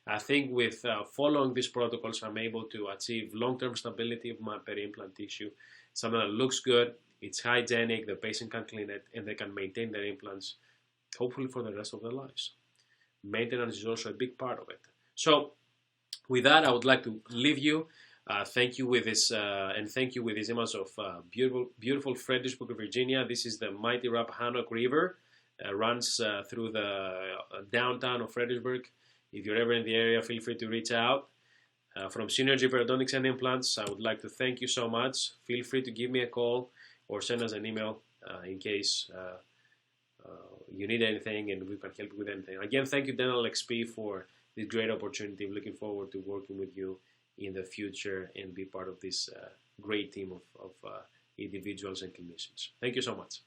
I think with following these protocols, I'm able to achieve long-term stability of my peri-implant tissue, something that looks good, it's hygienic, the patient can clean it, and they can maintain their implants, hopefully for the rest of their lives. Maintenance is also a big part of it. So with that, I would like to leave you. Thank you with this, and thank you with this image of beautiful Fredericksburg, Virginia. This is the mighty Rappahannock River. Runs through the downtown of Fredericksburg. If you're ever in the area, feel free to reach out. From Synergy Periodontics and Implants, I would like to thank you so much. Feel free to give me a call or send us an email in case you need anything and we can help you with anything. Again, thank you Dental XP for this great opportunity. I'm looking forward to working with you in the future and be part of this great team of individuals and clinicians. Thank you so much.